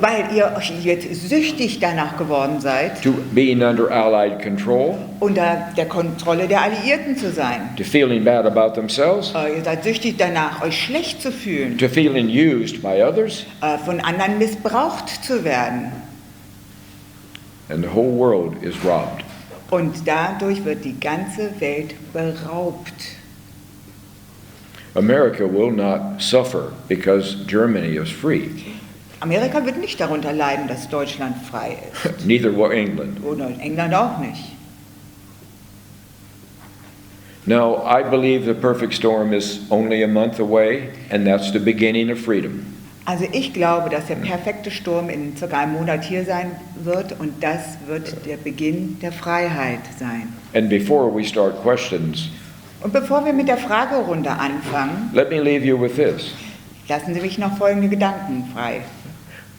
Weil ihr jetzt süchtig danach geworden seid, to being under Allied control, unter der Kontrolle der Alliierten zu sein. to feeling bad about themselves, Ihr seid süchtig danach, euch schlecht zu fühlen, to feeling used by others, von anderen missbraucht zu werden. and the whole world is robbed. Und dadurch wird die ganze Welt beraubt. America will not suffer because Germany is free, Amerika wird nicht darunter leiden, dass Deutschland frei ist. neither will England. Oder England auch nicht. Now, I believe the perfect storm is only a month away, and that's the beginning of freedom. Also ich glaube, dass der perfekte Sturm in circa einem Monat hier sein wird und das wird der Beginn der Freiheit sein. And before we start questions, Und bevor wir mit der Fragerunde anfangen, let me leave you with this. lassen Sie mich noch folgende Gedanken frei.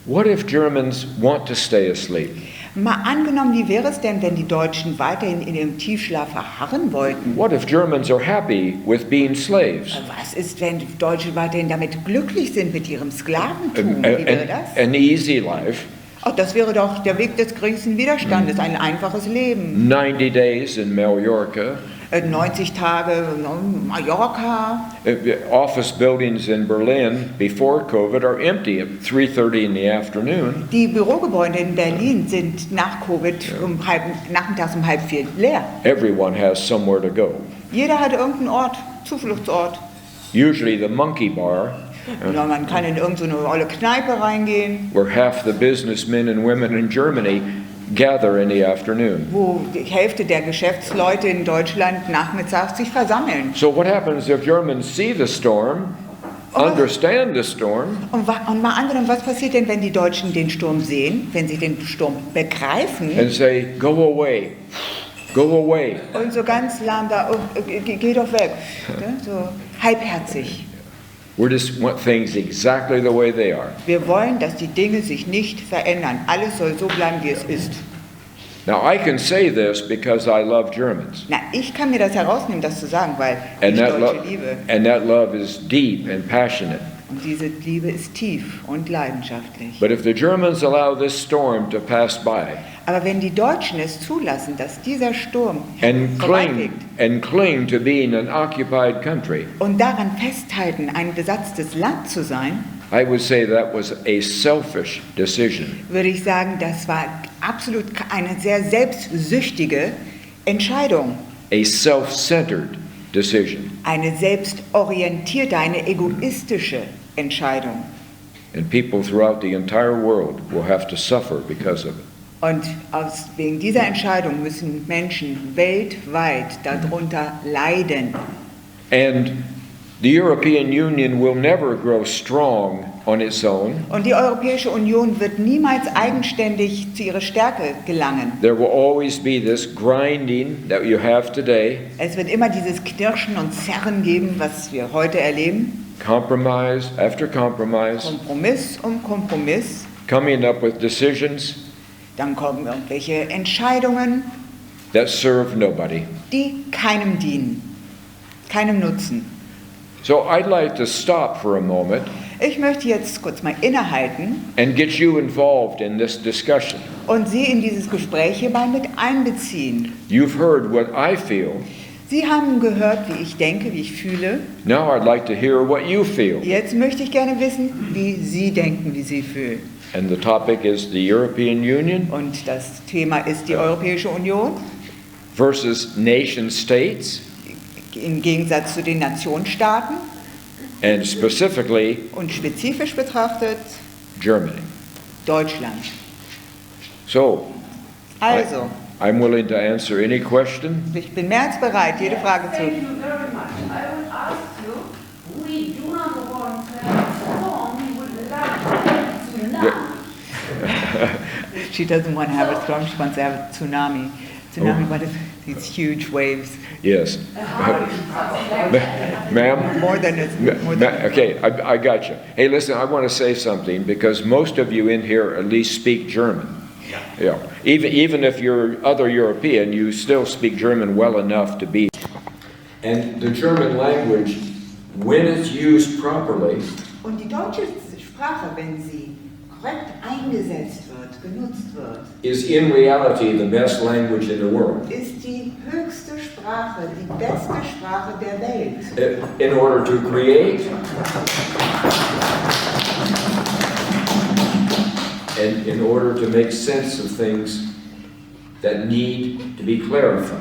What if Germans want to stay asleep? Mal angenommen, wie wäre es denn, wenn die Deutschen weiterhin in ihrem Tiefschlaf verharren wollten? What if Germans are happy with being slaves? Was ist, wenn die Deutschen weiterhin damit glücklich sind mit ihrem Sklaventum? Wie wäre das? An easy life, Ach, das wäre doch der Weg des geringsten Widerstandes, ein einfaches Leben. 90 days in Mallorca, 90 Tage Mallorca. Office buildings in Berlin before COVID are empty at 3:30 in the afternoon. Die Bürogebäude in Berlin sind nach Covid nachmittags um 3:30 leer. Everyone has somewhere to go. Jeder hat irgendeinen Ort, Zufluchtsort. Usually the Monkey Bar, Ja, man kann in irgendeine olle Kneipe reingehen, where half the businessmen and women in Germany gather in the afternoon. wo die Hälfte der Geschäftsleute in Deutschland nachmittags sich versammeln. So what happens if Germans see the storm, understand the storm, Und mal angenommen, was passiert denn, wenn die Deutschen den Sturm sehen, wenn sie den Sturm begreifen and say, "Go away, go away"? und so ganz lahm da, oh, geh doch weg, ne? So halbherzig. We just want things exactly the way they are. Wir wollen, dass die Dinge sich nicht verändern. Alles soll so bleiben, wie es ist. Now I can say this because I love Germans, Na, ich kann mir das herausnehmen, das zu sagen, weil ich Deutsche liebe. and that love is deep and passionate. Und diese Liebe ist tief und leidenschaftlich. But if the Germans allow this storm to pass by Aber wenn die Deutschen es zulassen, dass dieser Sturm and vorbeifegt cling to being an occupied country, und daran festhalten, ein besatztes Land zu sein, I would say that was a selfish decision. würde ich sagen, das war absolut eine sehr selbstsüchtige Entscheidung. A self-centered decision. Eine selbstorientierte, eine egoistische Entscheidung. And people throughout the entire world will have to suffer because of it. Und wegen dieser Entscheidung müssen Menschen weltweit darunter leiden. And the European Union will never grow strong on its own. Und die Europäische Union wird niemals eigenständig zu ihrer Stärke gelangen. There will always be this grinding that you have today, Es wird immer dieses Knirschen und Zerren geben, was wir heute erleben. compromise after compromise, Kompromiss um Kompromiss. coming up with decisions Dann kommen irgendwelche Entscheidungen, that serve nobody. die keinem dienen, keinem nutzen. So I'd like to stop for a moment Ich möchte jetzt kurz mal innehalten and get you involved in this discussion. und Sie in dieses Gespräch hierbei mit einbeziehen. You've heard what I feel. Sie haben gehört, wie ich denke, wie ich fühle. Now I'd like to hear what you feel. Jetzt möchte ich gerne wissen, wie Sie denken, wie Sie fühlen. And the topic is the European Union Und das Thema ist die Europäische Union versus nation states, im Gegensatz zu den Nationsstaaten and specifically und spezifisch betrachtet Germany. Deutschland. So Also, I'm willing to answer any question. ich bin mehr als bereit, jede Frage zu. Thank you very much. I would ask you, we do not want to storm, we would like tsunami. She doesn't want to have a storm, she wants to have a tsunami. Tsunami, what is these huge waves? Yes. Ma'am? More than Okay, I got you. Hey, listen, I want to say something because most of you in here at least speak German. Yeah. Even if you're other European, you still speak German well enough to be. And the German language, when it's used properly, Und die deutsche Sprache, wenn sie korrekt eingesetzt wird, genutzt wird, is in reality the best language in the world. ist die höchste Sprache, die beste Sprache der Welt. In order to create and in order to make sense of things that need to be clarified.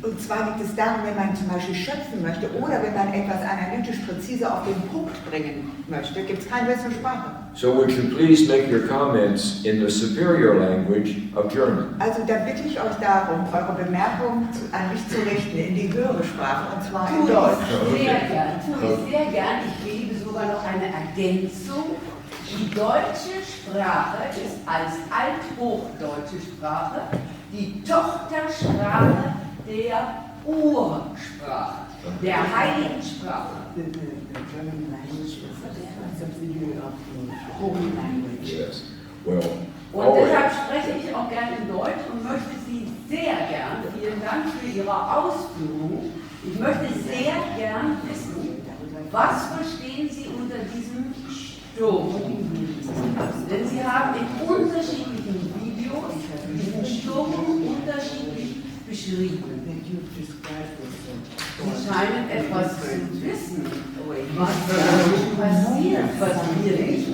Und zwar liegt es daran, wenn man zum Beispiel schöpfen möchte oder wenn man etwas analytisch präzise auf den Punkt bringen möchte, gibt es keine bessere Sprache. So would you please make your comments in the superior language of German? Also da bitte ich euch darum, eure Bemerkungen an mich zu richten in die höhere Sprache, und zwar in Deutsch. Sehr gern, tue ich sehr gern. Ich gebe sogar noch eine Ergänzung. Die deutsche Sprache ist als althochdeutsche Sprache die Tochtersprache der Ursprache, der heiligen Sprache. Yes. Well, Und deshalb spreche ich auch gerne in Deutsch und möchte Sie sehr gern, vielen Dank für Ihre Ausführungen, ich möchte sehr gern wissen, was verstehen Sie unter diesem Sturm? Denn Sie haben in unterschiedlichen Videos diesen Sturm unterschiedlich beschrieben. geschrieben. that you've described with Sie scheinen etwas zu wissen, was da passiert, was wir nicht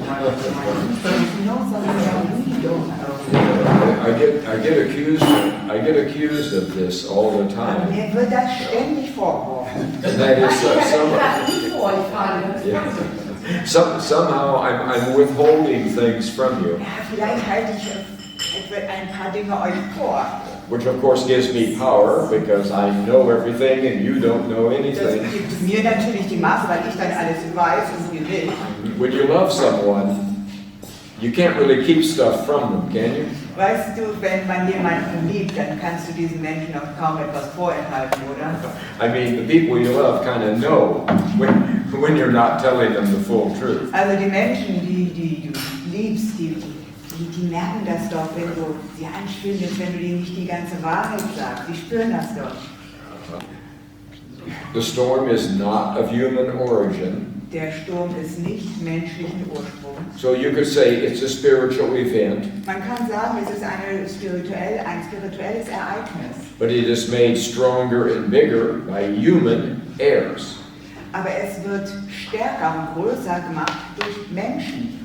I get accused of this all the time. Mir wird das ständig vorgeworfen. And that is somehow I'm withholding things from you, Ja, vielleicht halte ich ein paar Dinge euch vor. which of course gives me power because I know everything and you don't know Das anything. gibt mir natürlich die Macht, weil ich dann alles weiß und ihr nicht. When you love someone, you can't really keep stuff from them, can you? Weißt du, wenn man jemanden liebt, dann kannst du diesen Menschen auch kaum etwas vorenthalten, oder? I mean, the people you love kind of know when you're not telling them the full truth. Also die Menschen, die du liebst, die merken das doch, wenn du sie anspürst, wenn du ihnen nicht die ganze Wahrheit sagst. Die spüren das doch. The storm is not of human origin, Der Sturm ist nicht menschlichen Ursprungs. so you could say it's a spiritual event, Man kann sagen, es ist ein spirituelles Ereignis. but it is made stronger and bigger by human heirs. Aber es wird stärker und größer gemacht durch Menschen.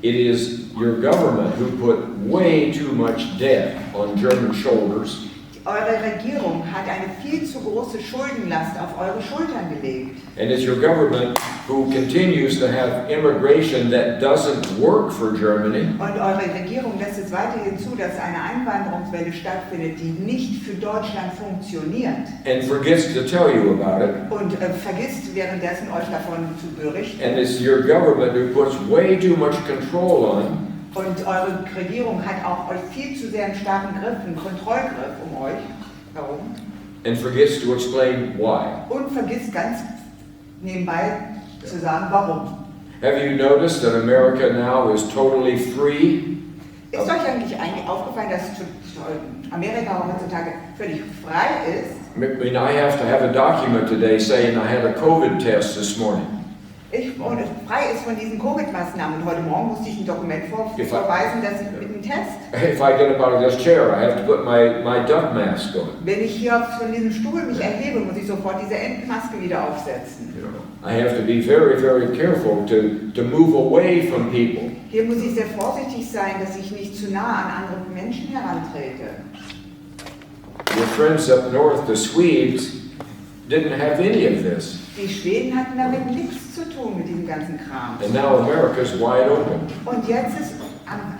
It is your government who put way too much debt on German shoulders, Eure Regierung hat eine viel zu große Schuldenlast auf eure Schultern gelegt. and it's your government who continues to have immigration that doesn't work for Germany, Und eure Regierung lässt es weiterhin zu, dass eine Einwanderungswelle stattfindet, die nicht für Deutschland funktioniert. and forgets to tell you about it. Und vergisst währenddessen euch davon zu berichten. And it's your government who puts way too much control on, Und eure Regierung hat auch euch viel zu sehr einen starken Griff, einen Kontrollgriff um euch. Warum? and forgets to explain why. Und vergisst ganz nebenbei zu sagen, warum. Have you noticed that America now is totally free? Ist euch eigentlich aufgefallen, dass Amerika heutzutage völlig frei ist? I mean, I have to have a document today saying I had a COVID test this morning. Und frei ist von diesen Covid-Maßnahmen. Und heute Morgen musste ich ein Dokument vorweisen, dass ich mit einem Test, If I get up out of this chair, I have to put my duck mask on. wenn ich hier von diesem Stuhl mich erhebe, muss ich sofort diese Entenmaske wieder aufsetzen. You know, I have to be very, very careful to move away from people. Hier muss ich sehr vorsichtig sein, dass ich nicht zu nah an andere Menschen herantrete. Your friends up north, the Swedes, didn't have any of this. Die Schweden hatten damit nichts zu tun mit diesem ganzen Kram. And now America's wide open. Und jetzt ist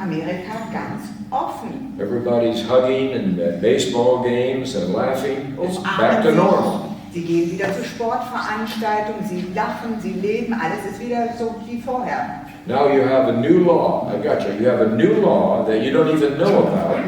Amerika ganz offen. Everybody's hugging and at baseball games and laughing. It's back to Umarmen normal. sich. Sie gehen wieder zu Sportveranstaltungen, sie lachen, sie leben, alles ist wieder so wie vorher. Now you have a new law. I got you. You have a new law that you don't even know about.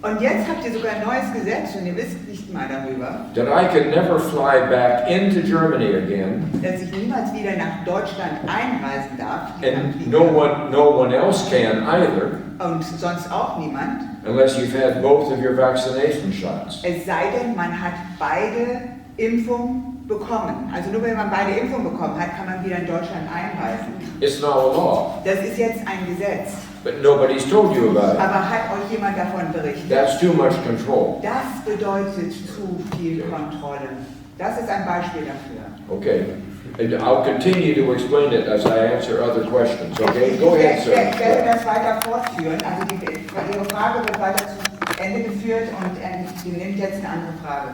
Und jetzt habt ihr sogar ein neues Gesetz und ihr wisst nicht mal darüber, That I could never fly back into Germany again, dass ich niemals wieder nach Deutschland einreisen darf. and no one else can either, Und sonst auch niemand. unless you've had both of your vaccination shots. Es sei denn, man hat beide Impfungen bekommen. Also nur wenn man beide Impfungen bekommen hat, kann man wieder in Deutschland einreisen. It's now a law, Das ist jetzt ein Gesetz. but nobody's told you about it. Aber hat euch jemand davon berichtet? That's too much control. Das bedeutet zu viel Kontrolle. Das ist ein Beispiel dafür. Okay, and I'll continue to explain it as I answer other questions. Okay, go ahead, Ich werde sir. das weiter fortführen. Also Ihre Frage wird weiter zu Ende geführt und sie nimmt jetzt eine andere Frage.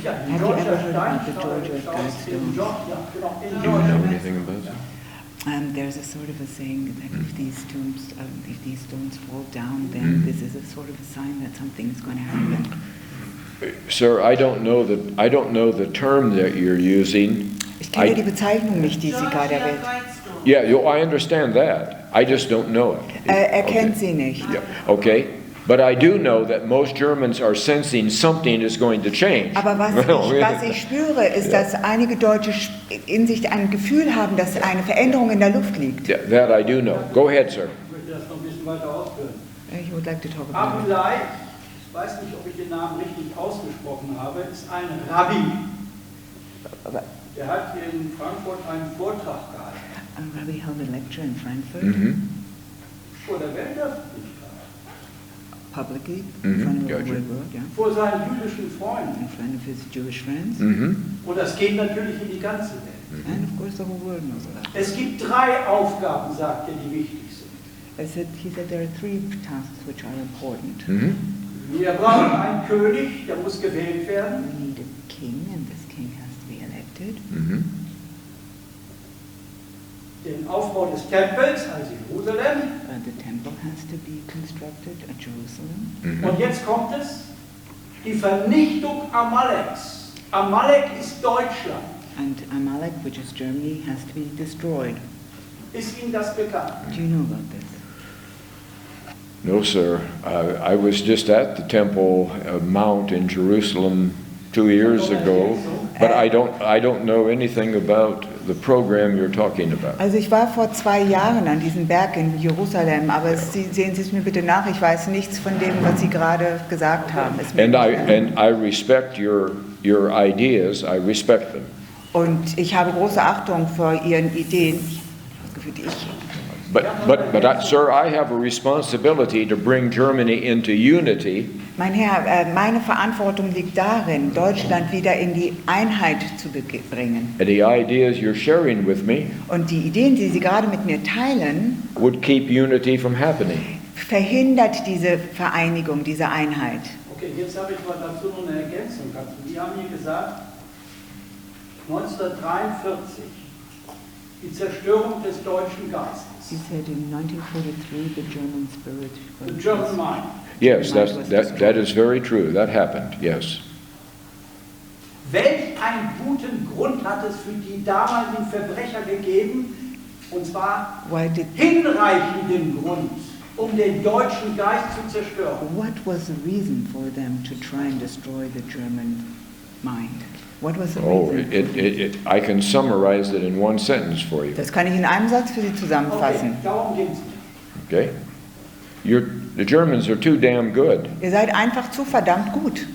Ja, Have you ever heard about the Georgia Guidestones? There's a sort of a saying that if these stones fall down, then this is a sort of a sign that something is going to happen. Sir, I don't know the term that you're using. Ich kenne die Bezeichnung nicht, die sie gerade erwähnt. Yeah, I understand that. I just don't know it. Er kennt sie nicht. Yeah, okay. But I do know that most Germans are sensing something is going to change. Aber was ich spüre, ist, dass einige Deutsche in sich ein Gefühl haben, dass eine Veränderung in der Luft liegt. Yeah, that I do know. Go ahead, sir. Ich möchte das noch ein bisschen weiter ausführen. Ich would like to talk about it. Abulai, ich weiß nicht, ob ich den Namen richtig ausgesprochen habe, ist ein Rabbi. Der hat in Frankfurt einen Vortrag gehalten. A rabbi held a lecture in Frankfurt. Mhm. Vor der Weltöffentlichkeit. publicly in front of the Gotcha. whole world, yeah, vor seinen jüdischen Freunden. in front of his Jewish friends, Und das geht natürlich in die ganze Welt. and of course the whole world knows about it. Es gibt 3 Aufgaben, sagt er, die wichtig sind. He said there are 3 tasks which are important. Wir brauchen einen König, der muss gewählt werden. We need a king, and this king has to be elected. Den Aufbau des Tempels, also Jerusalem. The temple has to be constructed at Jerusalem. Und jetzt kommt es, die Vernichtung Amaleks. Amalek ist Deutschland. And Amalek, which is Germany, has to be destroyed. Ist Ihnen das bekannt? Do you know about this? No, sir. I was just at the Temple Mount in Jerusalem 2 years ago, but I don't know anything about the program you're talking about. Also ich war vor 2 Jahren an diesem Berg in Jerusalem, aber sehen Sie es mir bitte nach, ich weiß nichts von dem, was Sie gerade gesagt haben. And I respect your ideas. I respect them. Und ich habe große Achtung vor Ihren Ideen. But sir, I have a responsibility to bring Germany into unity. Mein Herr, meine Verantwortung liegt darin, Deutschland wieder in die Einheit zu bringen. And the ideas you're sharing with me Und die Ideen, die Sie gerade mit mir teilen, would keep unity from happening. verhindert diese Vereinigung, diese Einheit. Okay, jetzt habe ich mal dazu noch eine Ergänzung dazu. Die haben hier gesagt, 1943, die Zerstörung des deutschen Geistes. He said in 1943 the German spirit The German mind. Yes, that is very true. That happened. Yes. Welch einen guten Grund hat es für die damaligen Verbrecher gegeben, und zwar hinreichenden Grund, um den deutschen Geist zu zerstören. What was the reason for them to try and destroy the German mind? What was the Oh, reason? I can summarize it in one sentence for you. Das kann ich in einem Satz für Sie Okay, zusammenfassen. darum geht es. Okay? The Germans are too damn good. Ihr seid einfach zu verdammt gut.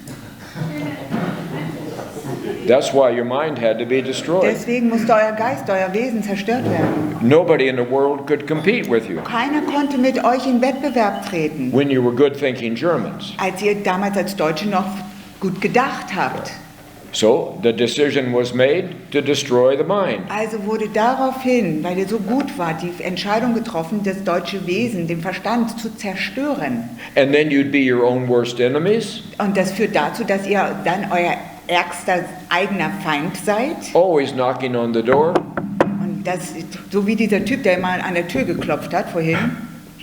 That's why your mind had to be destroyed. Deswegen musste euer Geist, euer Wesen zerstört werden. Nobody in the world could compete with you Keiner konnte mit euch in Wettbewerb treten, when you were good-thinking Germans. als ihr damals als Deutsche noch gut gedacht habt. So the decision was made to destroy the mind. Also wurde daraufhin, weil ihr so gut wart, die Entscheidung getroffen, das deutsche Wesen, den Verstand zu zerstören. And then you'd be your own worst enemies, Und das führt dazu, dass ihr dann euer ärgster eigener Feind seid. always knocking on the door Und das, so wie dieser Typ, der mal an der Tür geklopft hat vorhin,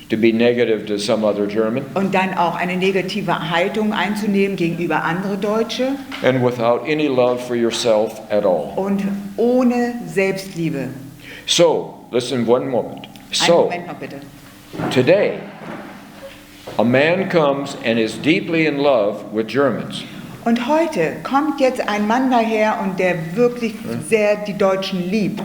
to be negative to some other German, und dann auch eine negative Haltung einzunehmen gegenüber andere Deutsche and without any love for yourself at all. und ohne Selbstliebe. So, listen one moment. Einen So, Moment noch bitte. today, a man comes and is deeply in love with Germans. Und heute kommt jetzt ein Mann daher und der wirklich sehr die Deutschen liebt.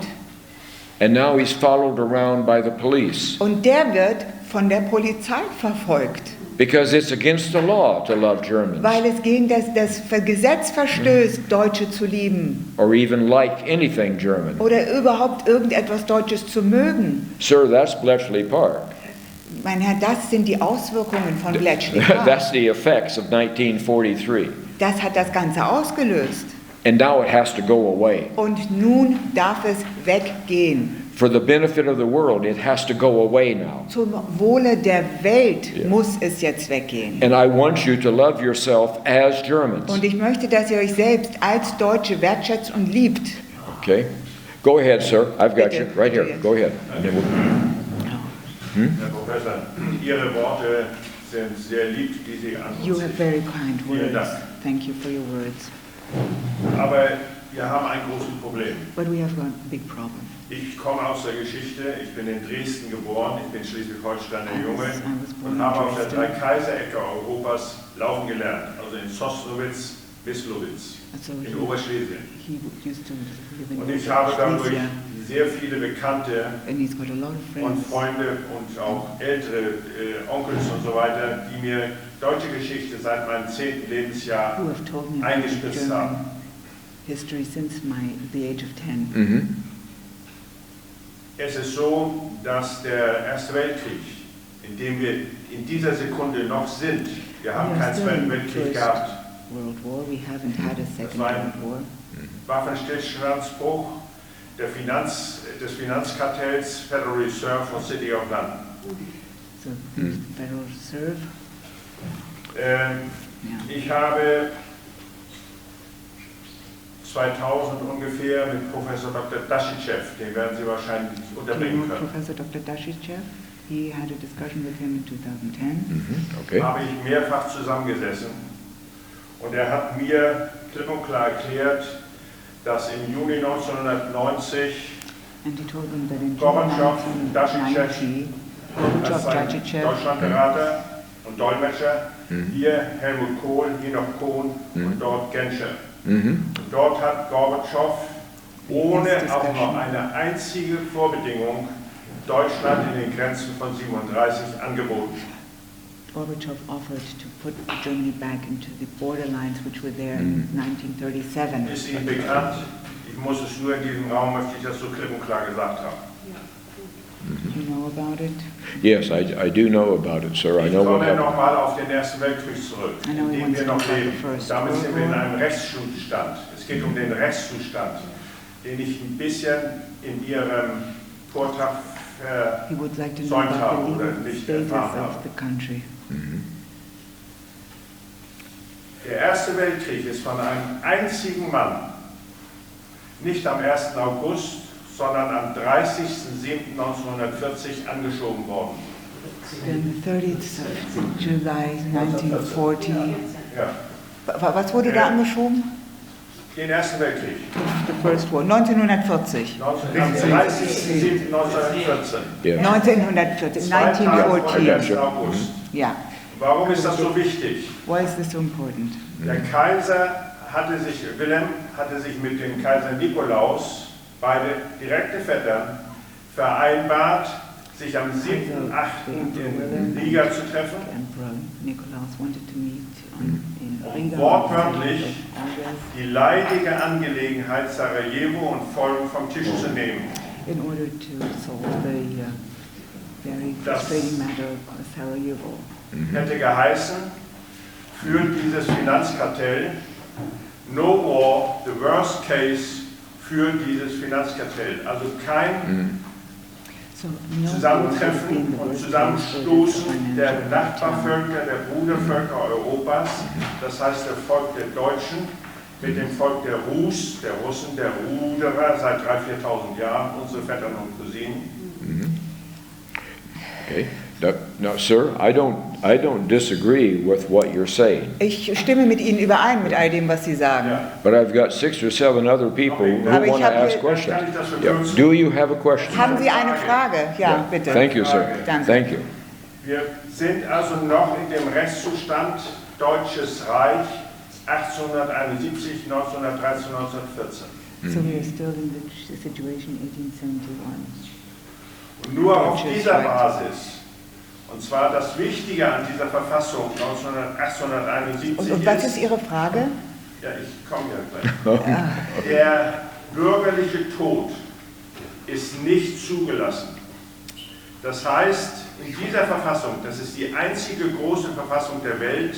And now he's followed around by the police Und der wird von der Polizei verfolgt, because it's against the law to love Germans weil es gegen das Gesetz verstößt, Deutsche zu lieben or even like anything German. oder überhaupt irgendetwas Deutsches zu mögen. Sir, that's Bletchley Park. Mein Herr, das sind die Auswirkungen von Bletchley Park. That's the effects of 1943. Das hat das Ganze ausgelöst. And now it has to go away. Und nun darf es weggehen. For the benefit of the world, it has to go away now. Zum Wohle der Welt Ja. muss es jetzt weggehen. And I want you to love yourself as Germans. Und ich möchte, dass ihr euch selbst als Deutsche wertschätzt und liebt. Okay? Go ahead, sir. I've got you Bitte. right here. Bitte. Go ahead. And then Herr Professor, Ihre Worte sind sehr lieb, die Sie an You uns have very kind Vielen words. Dank. Thank you for your words. Aber wir haben ein großes Problem. But we have got a big problem. Ich komme aus der Geschichte, ich bin in Dresden geboren, ich bin Schleswig-Holsteiner I Junge was born und in habe auf der Dresden. Dreikaiserecke Europas laufen gelernt, also in Sosnowitz, Wislowitz, Also in Oberschlesien. he used to live in Und ich habe dadurch Schlesien, sehr viele Bekannte and he's got a lot of und friends Freunde und auch ältere Onkels und so weiter, die mir deutsche Geschichte seit meinem 10. Lebensjahr who have told me about eingespritzt haben. German history since the age of 10. Mhm. Es ist so, dass der Erste Weltkrieg in dem wir in dieser Sekunde noch sind. Wir haben keinen Zweiten Weltkrieg gehabt. World War. We haven't had a second war World War. Waffenstillstandsbruch des Finanzkartells Federal Reserve und City of London. So, Federal Reserve. Ich habe 2000 ungefähr mit Professor Dr. Dashichev, den werden Sie wahrscheinlich unterbringen können. Professor Dr. Dashichev, he had a discussion with him in 2010. Okay. Habe ich mehrfach zusammengesessen und er hat mir klipp und klar erklärt, dass im Juni 1990 And he told them that in Gorbatschow, 1990, als sein Deutschlandberater und Dolmetscher, hier Helmut Kohl, hier noch Kohn und dort Genscher. Und dort hat Gorbatschow ohne auch noch eine einzige Vorbedingung Deutschland in den Grenzen von 37 angeboten. Gorbachev offered to put Germany back into the borderlines which were there in 1937. Ist Ihnen bekannt? Ich muss es nur in diesem Raum, möchte ich das so klipp und klar gesagt haben. Do you know about it? Yes, I do know about it, sir. I Ich know what komme happened. nochmal auf den Ersten Weltkrieg zurück, I know in he dem wants wir to noch talk about leben. the First Damit sind wir in World War. einem Rechtszustand. Es geht um den Rechtszustand, den ich ein bisschen in Ihrem Vortrag He would like to know versäumt habe about the oder legal nicht status erfahren of habe. the country. Der Erste Weltkrieg ist von einem einzigen Mann, nicht am 1. August, sondern am 30.07.1940 angeschoben worden. Then the 30th of July 1940. Ja, Was wurde da angeschoben? den Ersten Weltkrieg. The First War, 1940. Am 30.07.1914. Yeah. 1940, 2 Tage vor dem 1914. 1. August. Yeah. Warum ist das so wichtig? Why is this so important? Der Kaiser Wilhelm hatte sich mit dem Kaiser Nikolaus, beide direkte Vettern, vereinbart, sich am 7.8. in Riga zu treffen. Emperor Nikolaus wanted to meet in Riga. Wortwörtlich die leidige Angelegenheit Sarajevo und Folgen vom Tisch zu nehmen. In order to solve the very frustrating matter of Sarajevo. Hätte geheißen, führt dieses Finanzkartell, no war, the worst case, führt dieses Finanzkartell. Also kein So, no Zusammentreffen und Zusammenstoßen der Nachbarvölker, der Brudervölker Europas, das heißt der Volk der Deutschen mit dem Volk der Rus, der Russen, der Ruderer seit 3.000, 4.000 Jahren, unsere Vettern und Cousinen. Okay. Now, sir, I don't disagree with what you're saying, Ich stimme mit Ihnen überein mit all dem, was Sie sagen. Ja. but I've got 6 or 7 other people who Aber ich want to habe ask hier- questions. Kann ich das Yeah. verkürzen? Do you have a question? Haben Sie eine Frage? Ja, bitte. Thank you, sir. Danke. Thank you. Wir sind also noch in dem Rechtszustand Deutsches Reich 1871, 1913, 1914. So we are still in the situation 1871. Und nur auf Deutsches dieser Reich. Basis, und zwar das Wichtige an dieser Verfassung 1871 Und was ist Ihre Frage? ja, ich komme ja gleich, der bürgerliche Tod ist nicht zugelassen. Das heißt, in dieser Verfassung, das ist die einzige große Verfassung der Welt,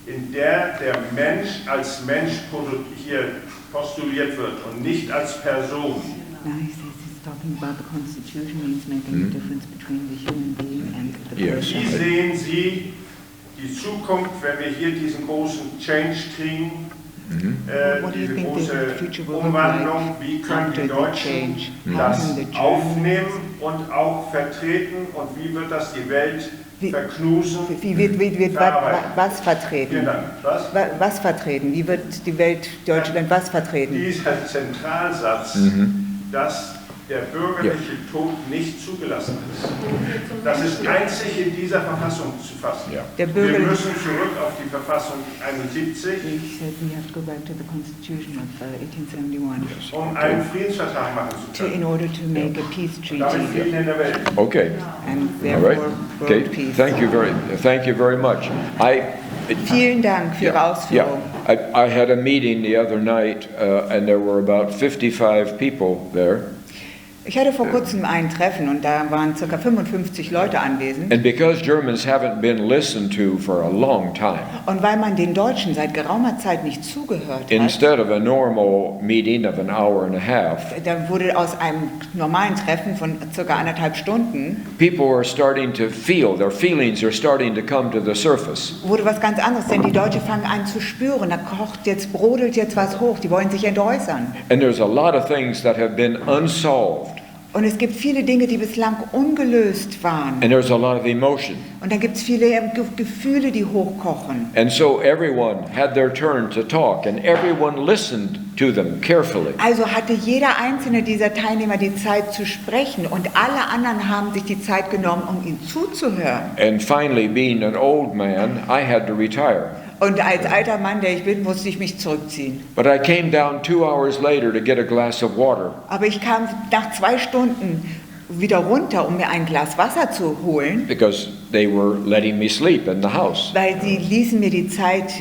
in der der Mensch als Mensch hier postuliert wird und nicht als Person. Now he says he's talking about the Constitution, means making a difference between the human being and the Yes. person. Wie sehen Sie die Zukunft, wenn wir hier diesen großen Change kriegen, What do you diese think the große future will look Umwandlung, like wie können after die the Deutschen change? How das can the Germans, aufnehmen und auch vertreten und wie wird das die Welt Wie- verknusen, wie wird verarbeiten? was vertreten? Vielen Dank. Was? Was vertreten? Wie wird die Welt Deutschland was vertreten? Dieser Zentralsatz, dass der bürgerliche Tod nicht zugelassen ist. Das ist einzig in dieser Verfassung zu fassen. Ja. Der Wir bürgerliche müssen zurück auf die Verfassung 71, He said we have to go back to the Constitution of 1871 um einen Friedensvertrag machen zu können. in order to make a peace treaty Damit Frieden in der Welt. Okay. and All right. therefore Okay. world peace. Thank you very much. Vielen Dank für Ihre Ausführungen. I had a meeting the other night, and there were about 55 people there. Ich hatte vor kurzem ein Treffen und da waren ca. 55 Leute anwesend. And because Germans haven't been listened to for a long time, Und weil man den Deutschen seit geraumer Zeit nicht zugehört hat, instead of a normal meeting of an hour and a half, da wurde aus einem normalen Treffen von ca. 1,5 Stunden, people are starting to feel, their feelings are starting to come to the surface. wurde was ganz anderes, denn die Deutschen fangen an zu spüren, da kocht jetzt, brodelt jetzt was hoch, die wollen sich entäußern. And there's a lot of things that have been unsolved. Und es gibt viele Dinge, die bislang ungelöst waren. And there's a lot of emotion. Und dann gibt es viele Gefühle, die hochkochen. And so everyone had their turn to talk, and everyone listened to them carefully. Also hatte jeder einzelne dieser Teilnehmer die Zeit zu sprechen und alle anderen haben sich die Zeit genommen, um ihm zuzuhören. And finally, being an old man, I had to retire. Und als alter Mann, der ich bin, musste ich mich zurückziehen. But I came down 2 hours later to get a glass of water. Aber ich kam nach 2 Stunden wieder runter, um mir ein Glas Wasser zu holen, Because they were letting me sleep in the house. weil sie ließen mir die Zeit,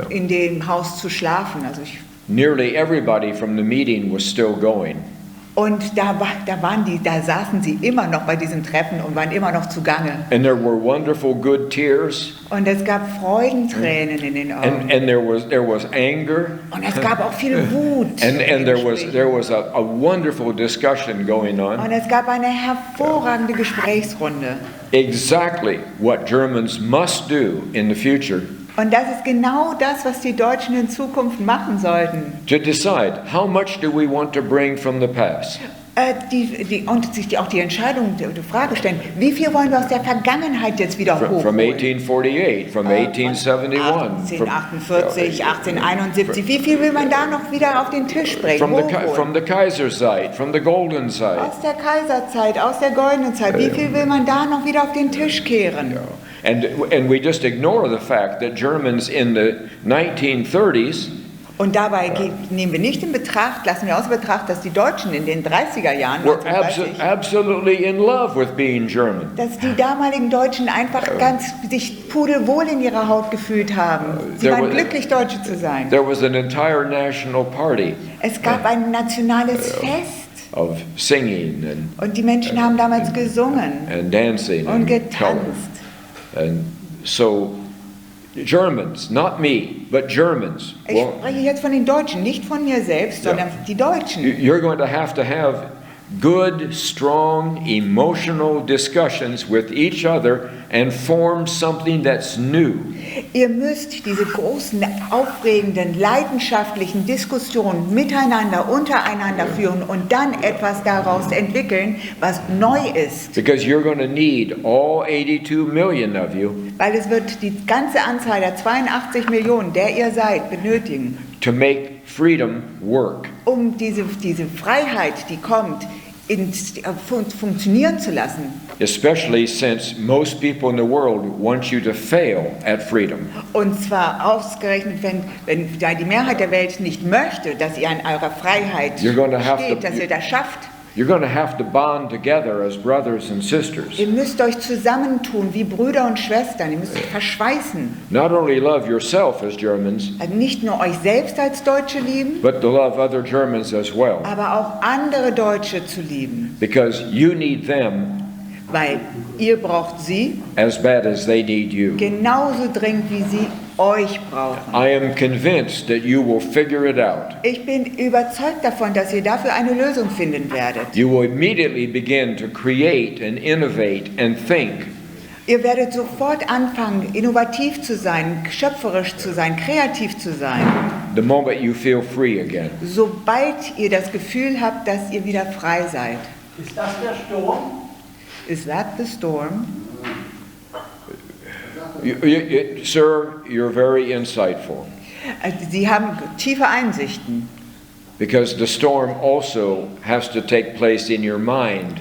in dem Haus zu schlafen. Also Nearly everybody from the meeting was still going. und da saßen sie immer noch bei diesem Treffen und waren immer noch zugange. And there were wonderful good tears. Und es gab Freudentränen in den Augen. And there was anger. Und es gab auch viel Wut. And im there Gespräch. was a wonderful discussion going on. Und es gab eine hervorragende Gesprächsrunde. Exactly what Germans must do in the future Und das ist genau das, was die Deutschen in Zukunft machen sollten. to decide how much do we want to bring from the past. Und sich auch die Entscheidung, die Frage stellen, wie viel wollen wir aus der Vergangenheit jetzt wieder From hochholen? 1848, from 1871, 1848, 1871, wie viel will man da noch wieder auf den Tisch bringen? from Hochholen? the Kaiserzeit, from the golden side. Aus der Kaiserzeit, aus der goldenen Zeit, wie viel will man da noch wieder auf den Tisch kehren? And we just ignore the fact that Germans in the 1930s Und dabei nehmen wir nicht in Betracht, lassen wir außer Betracht, dass die Deutschen in den 30er Jahren, were 1930, absolutely in love with being German. dass die damaligen Deutschen einfach sich pudelwohl in ihrer Haut gefühlt haben. Sie There waren was- glücklich, Deutsche zu sein. There was an entire national party Es gab ein nationales Fest of singing und die Menschen haben damals gesungen and dancing und and color. getanzt. And so Germans, not me, but Germans, Ich well, spreche jetzt von den Deutschen, nicht von mir selbst, sondern die Deutschen. you're going to have good, strong, emotional discussions with each other and form something that's new. Ihr müsst diese großen, aufregenden, leidenschaftlichen Diskussionen miteinander, untereinander führen und dann etwas daraus entwickeln, was neu ist. Because you're going to need all 82 million of you Weil es wird die ganze Anzahl der 82 Millionen, der ihr seid, benötigen, to make freedom work. um diese Freiheit, die kommt, funktionieren zu lassen. Especially since most people in the world want you to fail at freedom. Und zwar ausgerechnet, wenn die Mehrheit der Welt nicht möchte, dass ihr an eurer Freiheit You're gonna have steht, to- dass ihr das schafft. You're going to have to bond together as brothers and sisters. Ihr müsst euch zusammentun wie Brüder und Schwestern. Ihr müsst euch verschweißen. Not only love yourself as Germans, Also nicht nur euch selbst als Deutsche lieben, but to love other Germans as well. aber auch andere Deutsche zu lieben. Because you need them Weil ihr braucht sie as bad as they need you. genauso dringend, wie sie euch brauchen. I am convinced that you will figure it out. Ich bin überzeugt davon, dass ihr dafür eine Lösung finden werdet. You will immediately begin to create and innovate and think. Ihr werdet sofort anfangen, innovativ zu sein, schöpferisch zu sein, kreativ zu sein, The moment you feel free again. sobald ihr das Gefühl habt, dass ihr wieder frei seid. Ist das der Sturm? Is that the storm? Sir, you're very insightful. Also, Sie haben tiefe Einsichten. Because the storm also has to take place in your mind.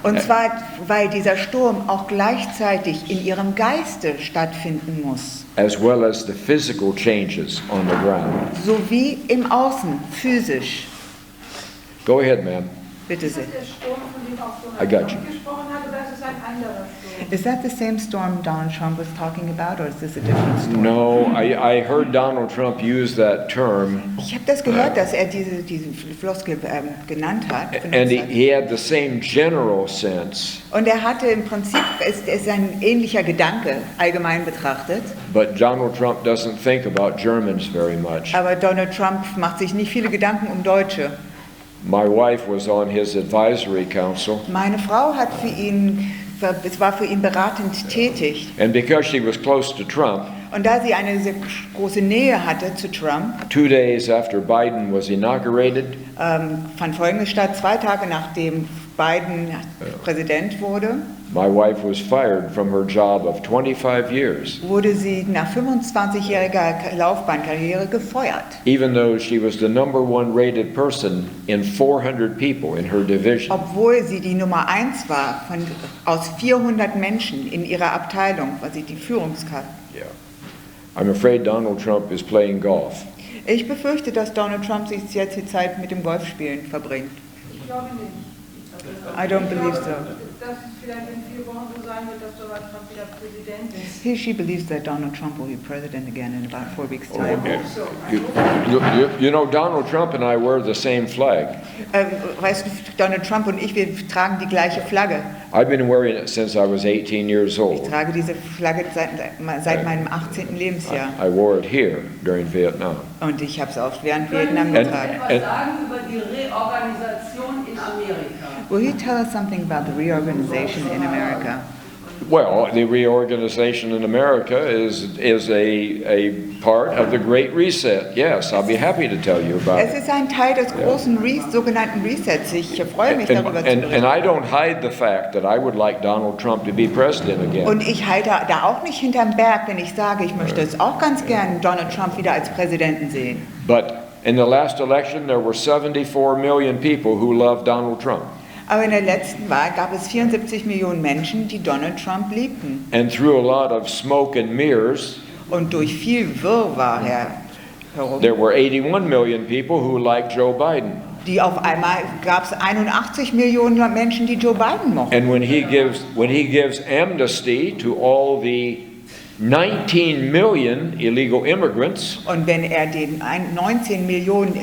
Und zwar, weil dieser Sturm auch gleichzeitig in Ihrem Geiste stattfinden muss. As well as the physical changes on the ground. Sowie im Außen, physisch. Go ahead, ma'am. Bitte sehr. Der Sturm, von dem auch so I got you. gesprochen hatte, das ist ein anderer Sturm. Is that the same storm Donald Trump was talking about, or is this a different storm? No, I heard Donald Trump use that term, Ich habe das gehört, dass er diese Floskel genannt hat. and benutzt hat. he had the same general sense, Und er hatte im Prinzip, es ist ein ähnlicher Gedanke, allgemein betrachtet. but Donald Trump doesn't think about Germans very much. Aber Donald Trump macht sich nicht viele Gedanken um Deutsche. My wife was on his advisory council, Meine Frau hat für ihn, es war für ihn beratend tätig. and because she was close to Trump, Und da sie eine sehr große Nähe hatte zu Trump, 2 days after Biden was inaugurated, fand Folgendes statt: 2 Tage nachdem Biden Präsident wurde, my wife was fired from her job of 25 years, wurde sie nach 25-jähriger Laufbahnkarriere gefeuert. even though she was the #1 rated person in 400 people in her division. Obwohl sie die Nummer 1 war aus 400 Menschen in ihrer Abteilung, war sie die Führungskraft. Yeah. I'm afraid Donald Trump is playing golf. Ich befürchte, dass Donald Trump sich jetzt die Zeit mit dem Golfspielen verbringt. Ich glaube nicht. I don't believe so. Dass es vielleicht in 4 Wochen so sein wird, dass Donald Trump wieder Präsident ist. She believes that Donald Trump will be president again in about 4 weeks' Oh, time. okay. You know, Donald Trump and I wear the same flag. Weißt du, Donald Trump und ich, wir tragen die gleiche Flagge. I've been wearing it since I was 18 years Ich old. trage diese Flagge seit meinem 18. Lebensjahr. I wore it here during Vietnam. Und ich habe es auch während Vietnam Können Sie getragen. etwas sagen über die Reorganisation in Amerika? Will you tell us something about the reorganization in America? Well, the reorganization in America is a part of the Great Reset. Yes, I'll be happy to tell you about Es it. ist ein Teil des großen sogenannten Resets. Ich freue mich darüber zu And berichten. I don't hide the fact that I would like Donald Trump to be president again. Und ich halte da auch nicht hinterm Berg, wenn ich sage, ich möchte es auch ganz gern Donald Trump wieder als Präsidenten sehen. But in the last election, there were 74 million people who loved Donald Trump. Aber in der letzten Wahl gab es 74 Millionen Menschen, die Donald Trump liebten. And through a lot of smoke and mirrors, Und durch viel Wirrwarr herum, there were 81 million people who liked Joe Biden. die auf einmal gab es 81 Millionen Menschen, die Joe Biden mochten. And when he gives amnesty to all the 19 million illegal immigrants, Und wenn er den 19 Millionen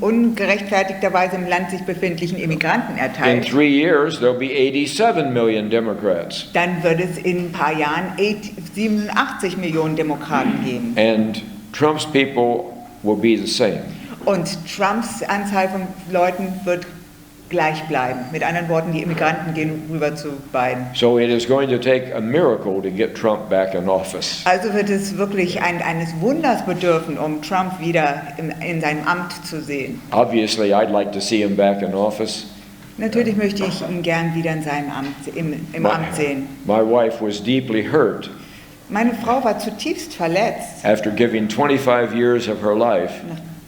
ungerechtfertigterweise im Land sich befindlichen Immigranten in erteilt, 3 years there'll be 87 million Democrats. dann wird es in ein paar Jahren 87 Millionen Demokraten geben. And Trump's people will be the same. Und Trumps Anzahl von Leuten wird gleich bleiben. Mit anderen Worten, die Immigranten gehen rüber zu Biden. So it is going to take a miracle to get Trump back in office. Also wird es wirklich eines Wunders bedürfen, um Trump wieder in seinem Amt zu sehen. Obviously, I'd like to see him back in office. Natürlich möchte ich ihn gern wieder in seinem Amt, im Amt sehen. My wife was deeply hurt Meine Frau war zutiefst verletzt, after giving 25 years of her life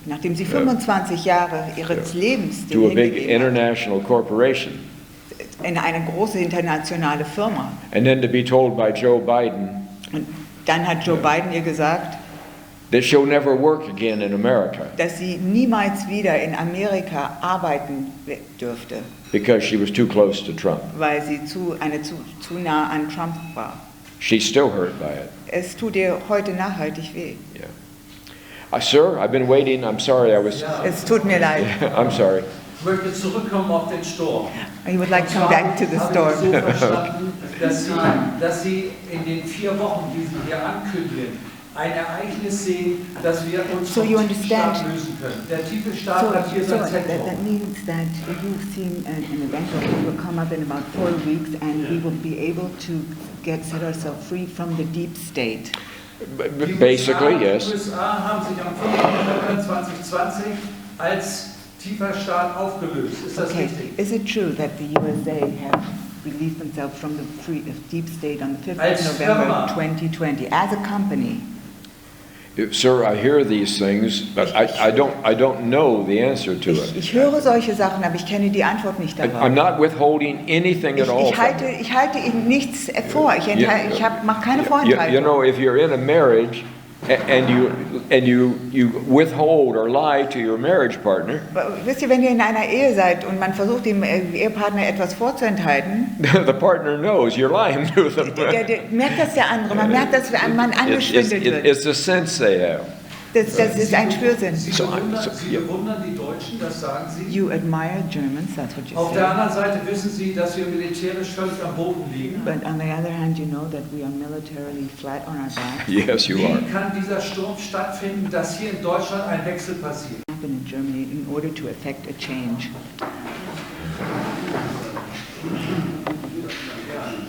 nachdem sie 25 Jahre ihres Lebens to a big hingegeben hat, international corporation. in eine große internationale Firma. And then to be told by Joe Biden Und dann hat Joe Biden ihr gesagt, that she'll never work again in America dass sie niemals wieder in Amerika arbeiten dürfte, because she was too close to Trump. weil sie zu nah an Trump war. She's still hurt by it. Es tut ihr heute nachhaltig weh. Yeah. Sir, I've been waiting. I'm sorry. Es tut mir leid. I'm sorry. Ich möchte zurückkommen auf den Sturm. I would like to come back to the Habe storm. ich so verstanden, dass Sie in den 4 Wochen, die Sie hier ankündigen, ein Ereignis sehen, dass wir uns So vom you understand? Titelstaat lösen können. Der Titelstaat hat hier sein Zentrum. that means that you've seen an event that will come up in about 4 weeks and we will be able to set ourselves free from the deep state. Basically, yes. Die USA haben sich am 5. November 2020 als tiefer Staat aufgelöst. Ist das Okay, richtig? is it true that the USA have released themselves from the deep state on the 5th Als of November Firma. 2020 as a company? Sir, I hear these things, but I don't know the answer to it. Ich höre solche Sachen, aber ich kenne die Antwort nicht I'm darauf. not withholding anything at all. from you. Ich halte Ihnen nichts vor. Ich mache keine You Vorenthaltung. know, if you're in a marriage and you withhold or lie to your marriage partner, Wisst ihr, wenn ihr in einer Ehe seid und man versucht, dem Ehepartner etwas vorzuenthalten, the partner knows you're lying to them. der merkt das der andere. Man merkt, dass man angeschwindelt wird. It's a sense they have. Das ist ein Spürsinn. Sie bewundern die Deutschen, das sagen Sie. You admire Germans, that's what you Auf say. der anderen Seite wissen Sie, dass wir militärisch völlig am Boden liegen. But on the other hand, you know that we are militarily flat on our back. Yes, you are. Wie kann dieser Sturm stattfinden, dass hier in Deutschland ein Wechsel passiert? Happen in Germany in order to effect a change.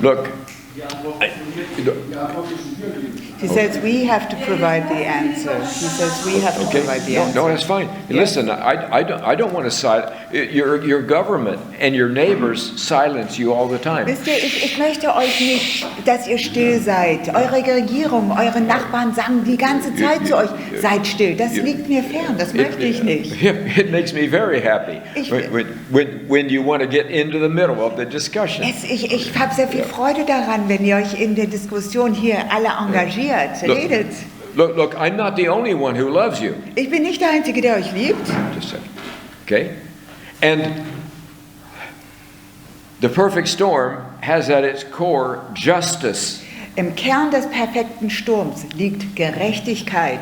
Look, He says we have to provide the answer. He says we have to okay, provide the no, answer. no, that's fine. Listen, I don't want to silence your government and your neighbors silence you all the time. Wisst ihr, ich möchte euch nicht, dass ihr still seid. Eure Regierung, eure Nachbarn sagen die ganze Zeit zu euch, seid still. Das liegt mir fern, das möchte ich nicht. It makes me very happy when you want to get into the middle of the discussion. Ich habe sehr viel Freude daran, wenn ihr euch in der Diskussion hier alle engagiert, redet. Look, I'm not the only one who loves you. Ich bin nicht der Einzige, der euch liebt. Just a second. Okay? And the perfect storm has at its core justice. Im Kern des perfekten Sturms liegt Gerechtigkeit,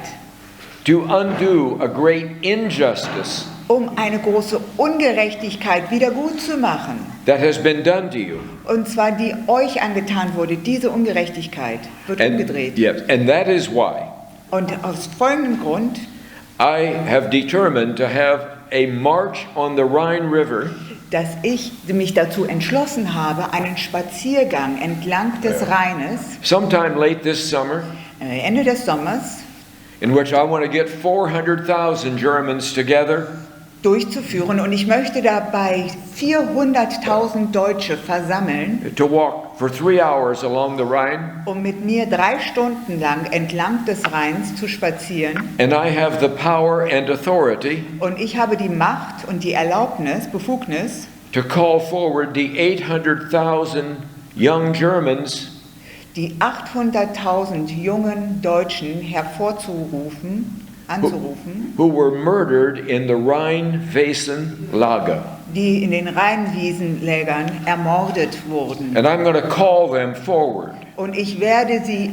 To undo a great injustice um eine große Ungerechtigkeit wieder gut zu machen. that has been done to you. Und zwar die euch angetan wurde. Diese Ungerechtigkeit wird umgedreht. Yes, and that is why Und aus folgendem Grund, I have determined to have a march on the Rhine River dass ich mich dazu entschlossen habe, einen Spaziergang entlang des Rheines sometime late this summer Ende des Sommers in which I want to get 400,000 Germans together durchzuführen. Und ich möchte dabei 400.000 Deutsche versammeln, to walk for 3 hours along the Rhine. um mit mir 3 Stunden lang entlang des Rheins zu spazieren. And I have the power and authority Und ich habe die Macht und die Befugnis, to call forward the 800,000 young Germans die 800.000 jungen Deutschen anzurufen, who were murdered in the Rhine-Westen Lager. die in den Rheinwiesenlägern ermordet wurden. And I'm going to call them forward. Und ich werde sie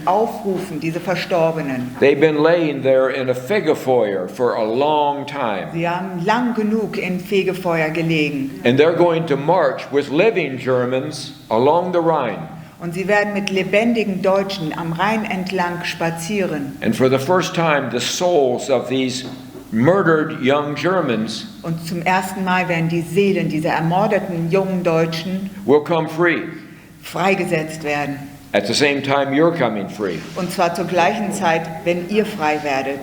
aufrufen, diese Verstorbenen. They've been laying there in a Fegefeuer for a long time. Sie haben lang genug in Fegefeuer gelegen. And they're going to march with living Germans along the Rhine. Und sie werden mit lebendigen Deutschen am Rhein entlang spazieren. And for the first time, the souls of these murdered young Germans Und zum ersten Mal werden die Seelen dieser ermordeten jungen Deutschen will come free. freigesetzt werden. At the same time, you're coming free. Und zwar zur gleichen Zeit, wenn ihr frei werdet.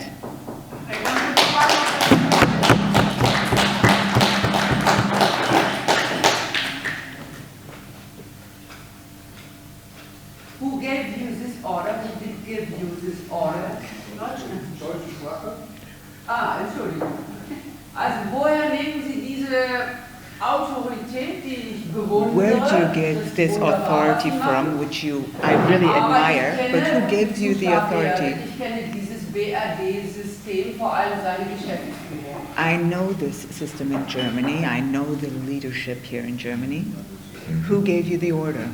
Who gave you this order? Who did give you this order? Deutsche Sprache? Ah, Entschuldigung. Also woher nehmen Sie diese Autorität, die ich bewundere? Where do you get das this wunderbar authority zu from, machen? which I really admire, but who gives you the authority? Ich kenne dieses BRD-System, vor allem seine Geschäftsführung. I know this system in Germany. I know the leadership here in Germany. Who gave you the order?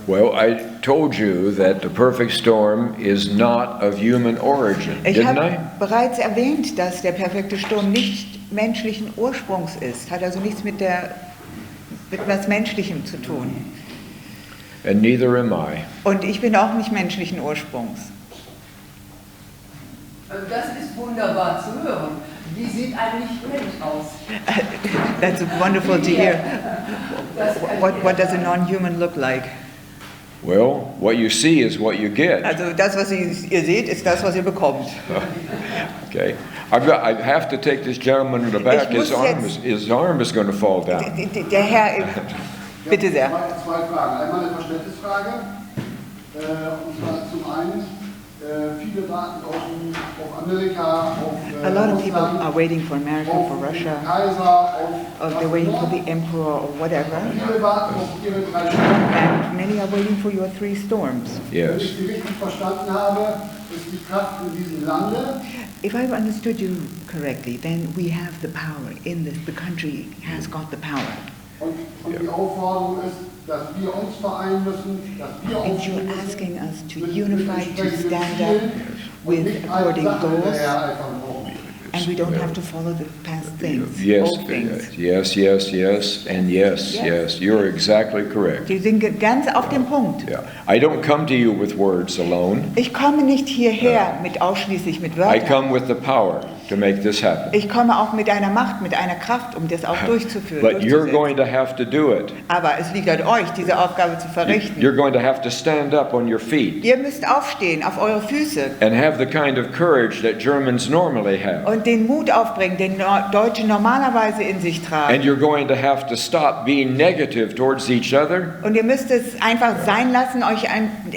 Well, I told you that the perfect storm is not of human origin, Ich didn't I? habe bereits erwähnt, dass der perfekte Sturm nicht menschlichen Ursprungs ist. Hat also nichts mit was Menschlichem zu tun. And neither am I. Und ich bin auch nicht menschlichen Ursprungs. Also das ist wunderbar zu hören. Wie sieht ein Nicht-Mensch aus? That's wonderful to hear. What does a non-human look like? Well, what you see is what you get. Also das, was ihr seht, ist das, was ihr bekommt. Okay. I have to take this gentleman in the back. Ich muss His arm is going to fall down. Der Herr, bitte sehr. Zwei Fragen. Einmal eine Verständnisfrage. Und zwar zum einen, viele viele warten auf Amerika, auf A lot of people Russland, are waiting for America, for auf den Russia, Kaiser, or auf they're waiting for the emperor or whatever. Viele warten auf ihre 3 Stunden. And many are waiting for your 3 storms. Wenn Yes. ich Sie richtig verstanden habe, ist die Kraft in diesem Lande. If I've understood you correctly, then we have the power in this. The country has got the power. Und die Aufforderung ist, dass wir uns vereinen müssen, dass wir And aufstehen you're müssen, asking us to mit unify, to entsprechenden stand Zielen up und with nicht according allen Sachen goals, hinterhereifern brauchen. and we don't have to follow the past things, Yes, old things. yes, yes, yes, and yes, Yes. yes. You're exactly correct. Die sind ganz auf dem Punkt. Yeah. I don't come to you with words alone. Ich komme nicht hierher ausschließlich mit I Wörtern. come with the power to make this happen. Ich komme auch mit einer Macht, mit einer Kraft, um das auch durchzuführen. But you're durchzusetzen. going to have to do it. Aber es liegt an euch, diese Aufgabe zu verrichten. You're going to have to stand up on your feet Ihr müsst aufstehen auf eure Füße and have the kind of courage that Germans normally have. und den Mut aufbringen, den Deutsche normalerweise in sich And tragen. you're going to have to stop being negative towards each other. Und ihr müsst es einfach sein lassen, euch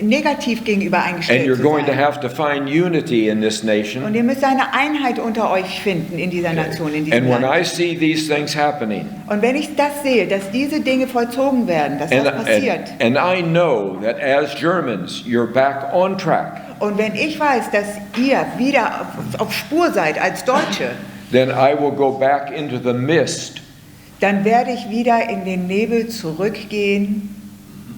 negativ gegenüber And eingestellt you're zu going to sein. have to find unity in this Und nation. ihr müsst eine Einheit unter euch finden in dieser Nation, in diesem And when I Land. see these things happening, Und wenn ich das sehe, dass diese Dinge vollzogen werden, dass das passiert, and I know that as Germans, you're back on track, und wenn ich weiß, dass ihr wieder auf Spur seid als Deutsche, then I will go back into the mist dann werde ich wieder in den Nebel zurückgehen,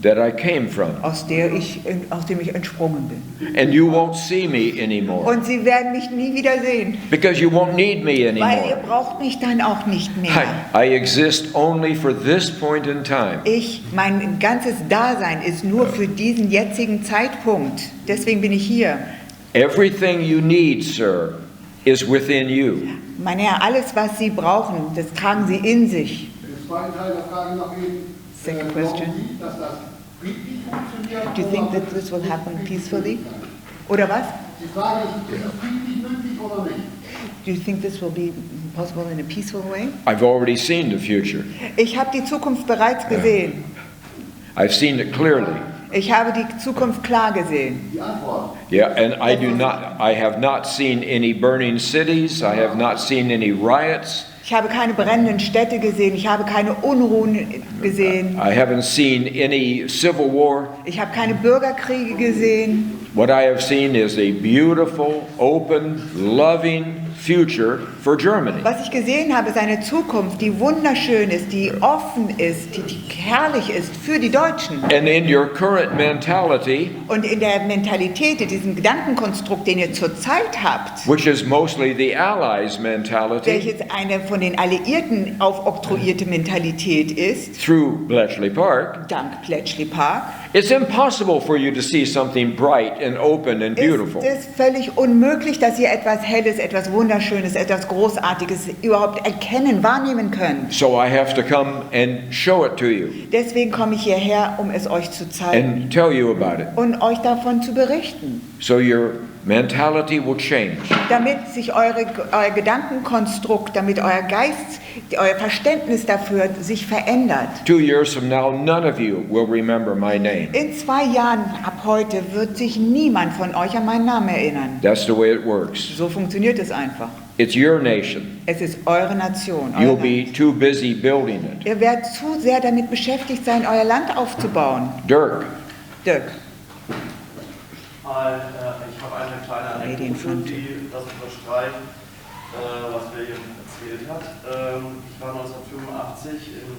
that I came from. aus dem ich entsprungen bin. And you won't see me anymore Und sie werden mich nie wieder sehen, because you won't need me weil ihr anymore. braucht mich dann auch nicht mehr. I exist only for this point in time. Mein ganzes Dasein ist nur für diesen jetzigen Zeitpunkt. Deswegen bin ich hier. Everything you need, sir, is within you. Mein Herr, alles, was Sie brauchen, das tragen Sie in sich. Den zweiten Teil der Frage noch eben. Second glauben question. Sie, dass das friedlich funktioniert? Do you think that this will happen peacefully? Oder was? Die Frage ist es friedlich möglich oder nicht? Do you think this will be possible in a peaceful way? I've already seen the future. Ich habe die Zukunft bereits gesehen. I've seen it clearly. Ich habe die Zukunft klar gesehen. Die Antwort. Yeah, and I have not seen any burning cities. I have not seen any riots. Ich habe keine brennenden Städte gesehen. Ich habe keine Unruhen gesehen. I haven't seen any civil war. Ich habe keine Bürgerkriege gesehen. What I have seen is a beautiful, open, loving future for Germany. Was ich gesehen habe, ist eine Zukunft, die wunderschön ist, die offen ist, die herrlich ist für die Deutschen. And in your current mentality, Und in der Mentalität, in diesem Gedankenkonstrukt, den ihr zurzeit habt, which is mostly the Allies' mentality, welches eine von den Alliierten aufoktroyierte Mentalität ist, through Bletchley Park, dank Bletchley Park, it's impossible for you to see something bright and open and beautiful. ist es völlig unmöglich, dass ihr etwas Helles, etwas Wunderschönes, etwas Großartiges überhaupt erkennen, wahrnehmen könnt. So I have to come and show it to you Deswegen komme ich hierher, um es euch zu zeigen and tell you about it. und euch davon zu berichten, So your mentality will change. damit sich euer Gedankenkonstrukt, damit euer Geist, euer Verständnis dafür sich verändert. 2 years from now, none of you will remember my name. In 2 Jahren ab heute wird sich niemand von euch an meinen Namen erinnern. That's the way it works. So funktioniert es einfach. It's your nation. Es ist eure Nation. Euer You'll Land. be too busy building it. Ihr werdet zu sehr damit beschäftigt sein, euer Land aufzubauen. Dirk, Dirk. Ich habe eine kleine Lady in front. Anekdote, die das unterstreicht, was William erzählt hat. Ich war 1985 in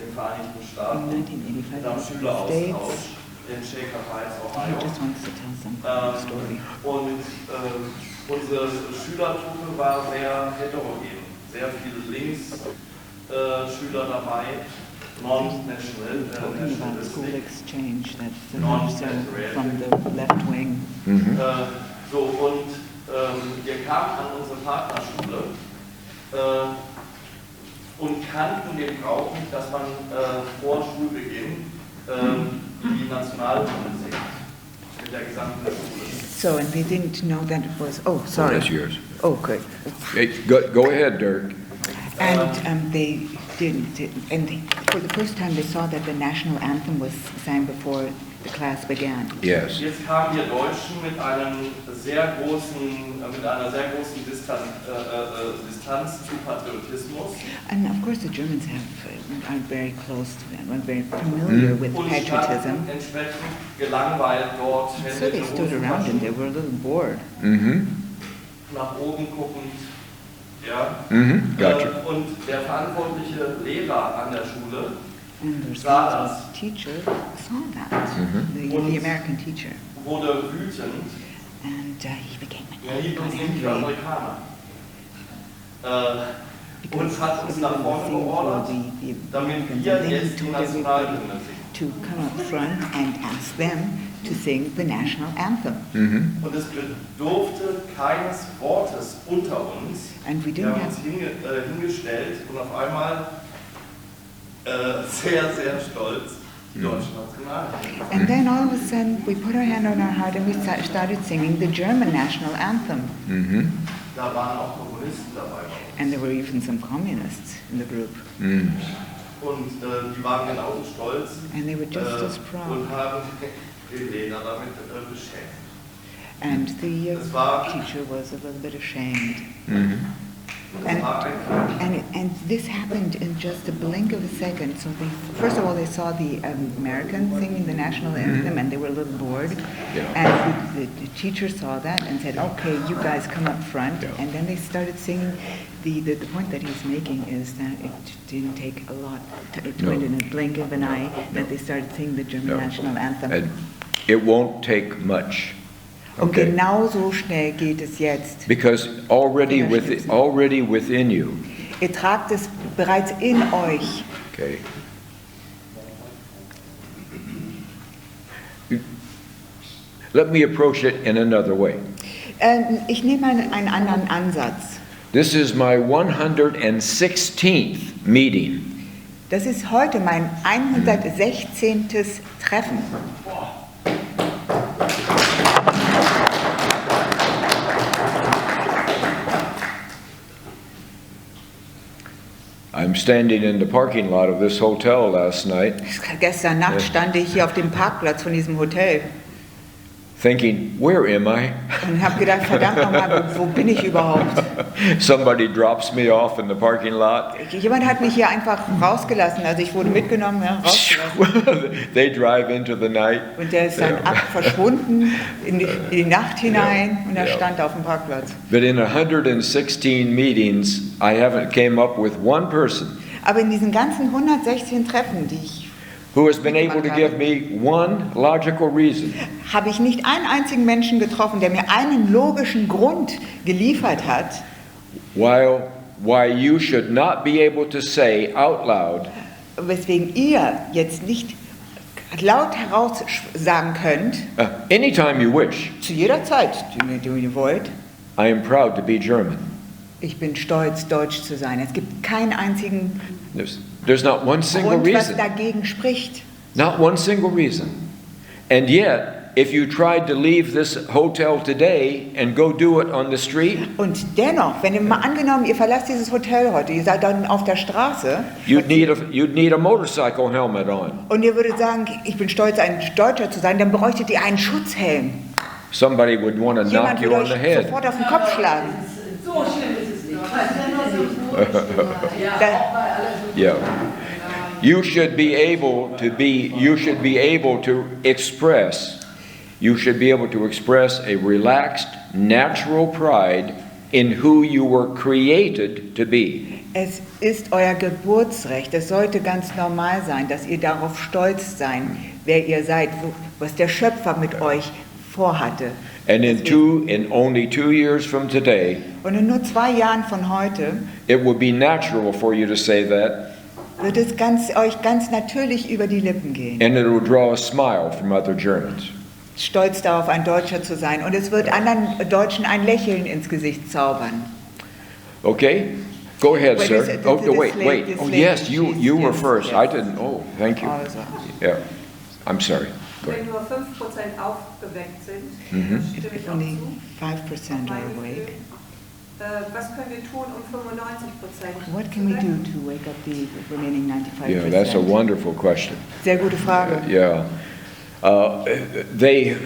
den Vereinigten Staaten In mit 1985 einem Schüleraustausch in Shaker Heights, He Ohio. just wants to tell some story. Und unsere Schülertruppe war sehr heterogen. Sehr viele Links-Schüler dabei, non-national, Talking about school nationalistic. exchange, that's the Non- person from the left wing. Wir kamen an unsere Partnerschule und kannten den Brauch nicht, dass man vor Schulbeginn die Nationalhymne singt mit der gesamten Schule. So, and they didn't know that it was, oh, sorry. that's yours. Oh, good. Hey, go ahead, Dirk. And they didn't, and for the first time they saw that the national anthem was sang before the class began. Yes. Jetzt kamen wir Deutschen mit einer sehr großen Distanz zu Patriotismus. And of course the Germans aren't very close to them, aren't very familiar with Und patriotism. standen entsprechend gelangweilt dort, So they stood around and they were a little bored. nach oben guckend. Ja. Gotcha. Und der verantwortliche Lehrer an der Schule And the sah das, teacher saw that, the American teacher, wurde wütend. and he became Er hielt uns nämlich für angry Amerikaner. Und hat uns nach vorne beordert, damit wir jetzt die Nationalhymne singen. to come up front and ask them to sing the national anthem. Und es bedurfte keines Wortes unter uns. And we Wir didn't haben uns have, hingestellt und auf einmal sehr, sehr stolz die deutsche Nationalhymne. and then all of a sudden we put our hand on our heart and we started singing the German national anthem. Da waren auch Kommunisten dabei. And there were even some communists in the group. Und die waren genauso stolz And they were just as proud. und haben den Lehrer damit beschämt. And the Es war- teacher was a little bit ashamed. Und es war ein And this happened in just a blink of a second. So first of all, they saw the Americans singing the national anthem, and they were a little bored. Yeah. And the teacher saw that and said, "Okay, you guys come up front." Yeah. And then they started singing. The point that he's making is that it didn't take a lot, No. in a blink of an eye, that they started singing the German No. national anthem. And it won't take much. Und genau so schnell geht es jetzt. Because already within you, Ihr tragt es bereits in euch. okay. Let me approach it in another way. Ich nehme einen anderen Ansatz. This is my 116th meeting. Das ist heute mein 116. Treffen. I'm standing in the parking lot of this hotel last night, Gestern Nacht stand ich hier auf dem Parkplatz von diesem Hotel thinking, where am I? und habe gedacht, verdammt nochmal, wo bin ich überhaupt? Somebody drops me off in the parking lot. Jemand hat mich hier einfach rausgelassen, also ich wurde mitgenommen, ja, rausgelassen. They drive into the night. Und der ist dann verschwunden in die Nacht hinein und er Ja. stand auf dem Parkplatz. But in 116 meetings, I haven't came up with one person Aber in diesen ganzen 116 Treffen, die ich who has been able to give me one logical reason habe ich nicht einen einzigen Menschen getroffen, der mir einen logischen Grund geliefert hat, why you should not be able to say out loud, weswegen ihr jetzt nicht laut heraus sagen könnt, anytime you wish, zu jeder Zeit, die ihr wollt, I am proud to be German. ich bin stolz, Deutsch zu sein. Es gibt keinen einzigen There's not one single Grund, was reason. dagegen spricht. Not one single reason. And yet, if you tried to leave this hotel today and go do it on the street, Und dennoch, wenn ihr mal angenommen, ihr verlasst dieses Hotel heute, ihr seid dann auf der Straße you'd need a motorcycle helmet on. und ihr würdet sagen, ich bin stolz, ein Deutscher zu sein, dann bräuchtet ihr einen Schutzhelm. Somebody would want to knock Jemand you würde on the euch head. sofort auf den Kopf schlagen. So schlimm ist es nicht. Ja, Da- auch bei aller Yeah. You should be able to express a relaxed, natural pride in who you were created to be. Es ist euer Geburtsrecht, es sollte ganz normal sein, dass ihr darauf stolz sein, wer ihr seid, was der Schöpfer mit euch vorhatte. And in only 2 years from today, Und in nur 2 Jahren von heute it would be natural for you to say that, wird es euch ganz natürlich über die Lippen gehen. and it will draw a smile from other Germans. Stolz darauf, ein Deutscher zu sein. Und es wird anderen Deutschen ein Lächeln ins Gesicht zaubern. Okay? Go ahead, Wait, sir. this Wait. lady, Oh, yes, you were yes, first. yes. I didn't. Oh, thank you. Also, Yeah. I'm sorry. Go Wenn ahead. nur 5% aufgeweckt sind, stimme ich auch only zu. 5% are awake. Was können wir tun, um 95%? What can we do to wake up the remaining 95%? Yeah, that's a wonderful question. Sehr gute Frage. Yeah. They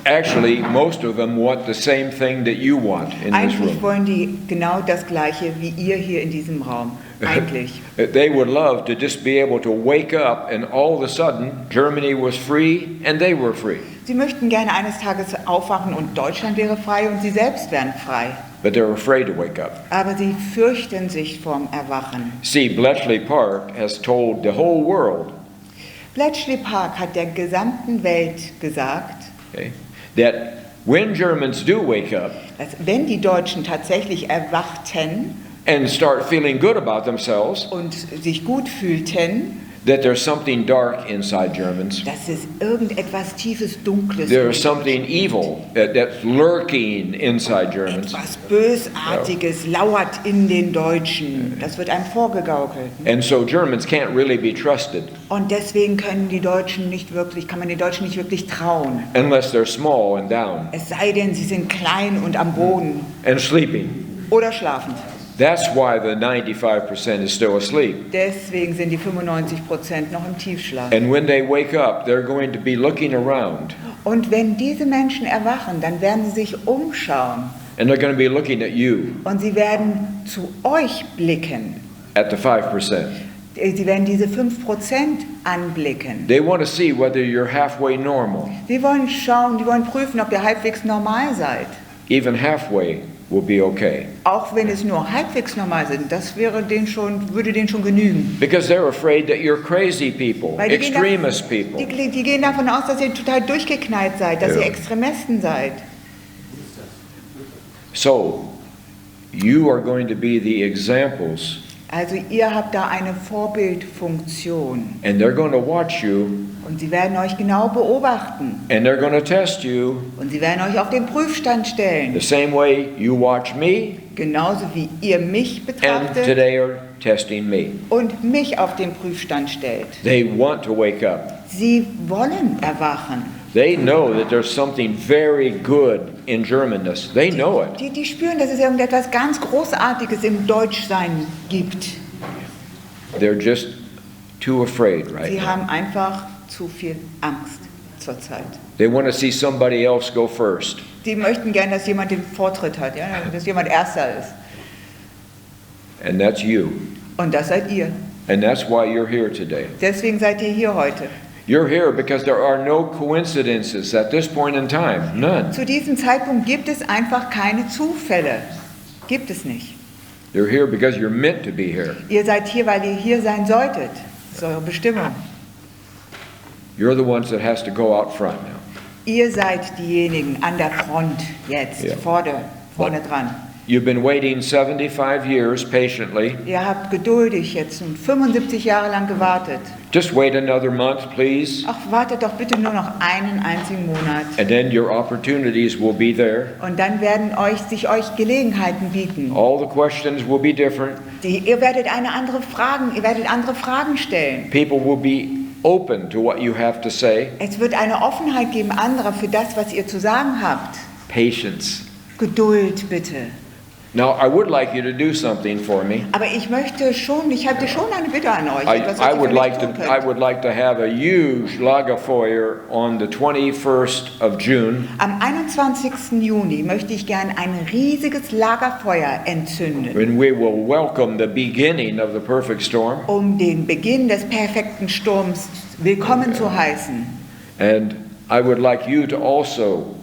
actually, most of them want the same thing that you want in this Eigentlich room. wollen die genau das Gleiche wie ihr hier in diesem Raum. Eigentlich. They would love to just be able to wake up and all of a sudden Germany was free and they were free. Sie möchten gerne eines Tages aufwachen und Deutschland wäre frei und sie selbst wären frei. But they're afraid to wake up. Aber sie fürchten sich vorm Erwachen. See, Bletchley Park has told the whole world, Bletchley Park hat der gesamten Welt gesagt, okay, that when Germans do wake up dass wenn die Deutschen tatsächlich erwachten and start feeling good about themselves, und sich gut fühlten, that there's something dark inside Germans. dass es irgendetwas tiefes, Dunkles There's gibt. something evil that's lurking inside Germans. Etwas Bösartiges lauert in den Deutschen. Das wird einem vorgegaukelt. And so Germans can't really be trusted Und deswegen kann man den Deutschen nicht wirklich trauen. unless they're small and down Es sei denn, sie sind klein und am Boden and sleeping. oder schlafend. That's why the 95% is still asleep. Deswegen sind die 95% noch im Tiefschlaf. And when they wake up, they're going to be looking around Und wenn diese Menschen erwachen, dann werden sie sich umschauen and they're going to be looking at you, und sie werden zu euch blicken. at the 5%. Sie werden diese 5% anblicken. They want to see whether you're halfway normal. Sie wollen schauen, die wollen prüfen, ob ihr halbwegs normal seid. Even halfway will be okay. Auch wenn es nur halbwegs normal sind, das würde denen schon genügen. Because they're afraid that you're crazy people, Weil extremist people. Die gehen davon aus, dass ihr total durchgeknallt seid, dass Ja. ihr Extremisten seid. So, you are going to be the examples, Also ihr habt da eine Vorbildfunktion and they're going to watch you, und sie werden euch genau beobachten and they're going to test you und sie werden euch auf den Prüfstand stellen. the same way you watch me, Genauso wie ihr mich and betrachtet today are testing me. und mich auf den Prüfstand stellt. They want to wake up. Sie wollen erwachen. They know that there's something very good in Germanness. They know it. Die spüren, dass es irgendetwas ganz Großartiges im Deutschsein gibt. They're just too afraid right Sie now. haben einfach zu viel Angst zurzeit. They want to see somebody else go first. Die möchten gern, dass jemand den Vortritt hat, ja? Dass jemand Erster ist. And that's you. Und das seid ihr. And that's why you're here today. Deswegen seid ihr hier heute. You're here because there are no coincidences at this point in time. None. Zu diesem Zeitpunkt gibt es einfach keine Zufälle. Gibt es nicht. You're here because you're meant to be here. Ihr seid hier, weil ihr hier sein solltet. Das ist eure Bestimmung. You're the ones that has to go out front now. Ihr seid diejenigen an der Front jetzt, Ja. vorne dran. You've been waiting 75 years patiently. Ihr habt geduldig jetzt nun 75 Jahre lang gewartet. Just wait another month, please. Ach, wartet doch bitte nur noch einen einzigen Monat. And then your opportunities will be there. Und dann werden sich euch Gelegenheiten bieten. All the questions will be different. Ihr werdet andere Fragen stellen. People will be open to what you have to say. Es wird eine Offenheit geben anderer für das, was ihr zu sagen habt. Patience. Geduld bitte. Now, I would like you to do something for me. Aber ich hatte schon eine Bitte an euch. Etwas, was I ihr would für mich like tun to. könnt. I would like to have a huge Lagerfeuer on the 21st of June, Am 21. Juni möchte ich gern ein riesiges Lagerfeuer entzünden, when we will welcome the beginning of the perfect storm. um den Beginn des perfekten Sturms willkommen zu heißen. And I would like you to also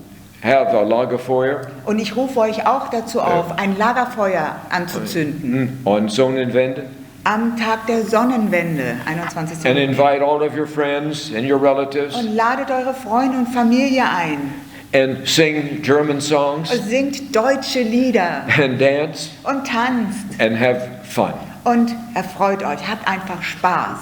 have a Lagerfeuer Und ich rufe euch auch dazu auf, ein Lagerfeuer anzuzünden on Sonnenwende, am Tag der Sonnenwende, 21. and Juni. invite all of your friends and your relatives Und ladet eure Freunde und Familie ein. and sing German songs Und singt deutsche Lieder and dance und tanzt and have fun. und erfreut euch. Habt einfach Spaß.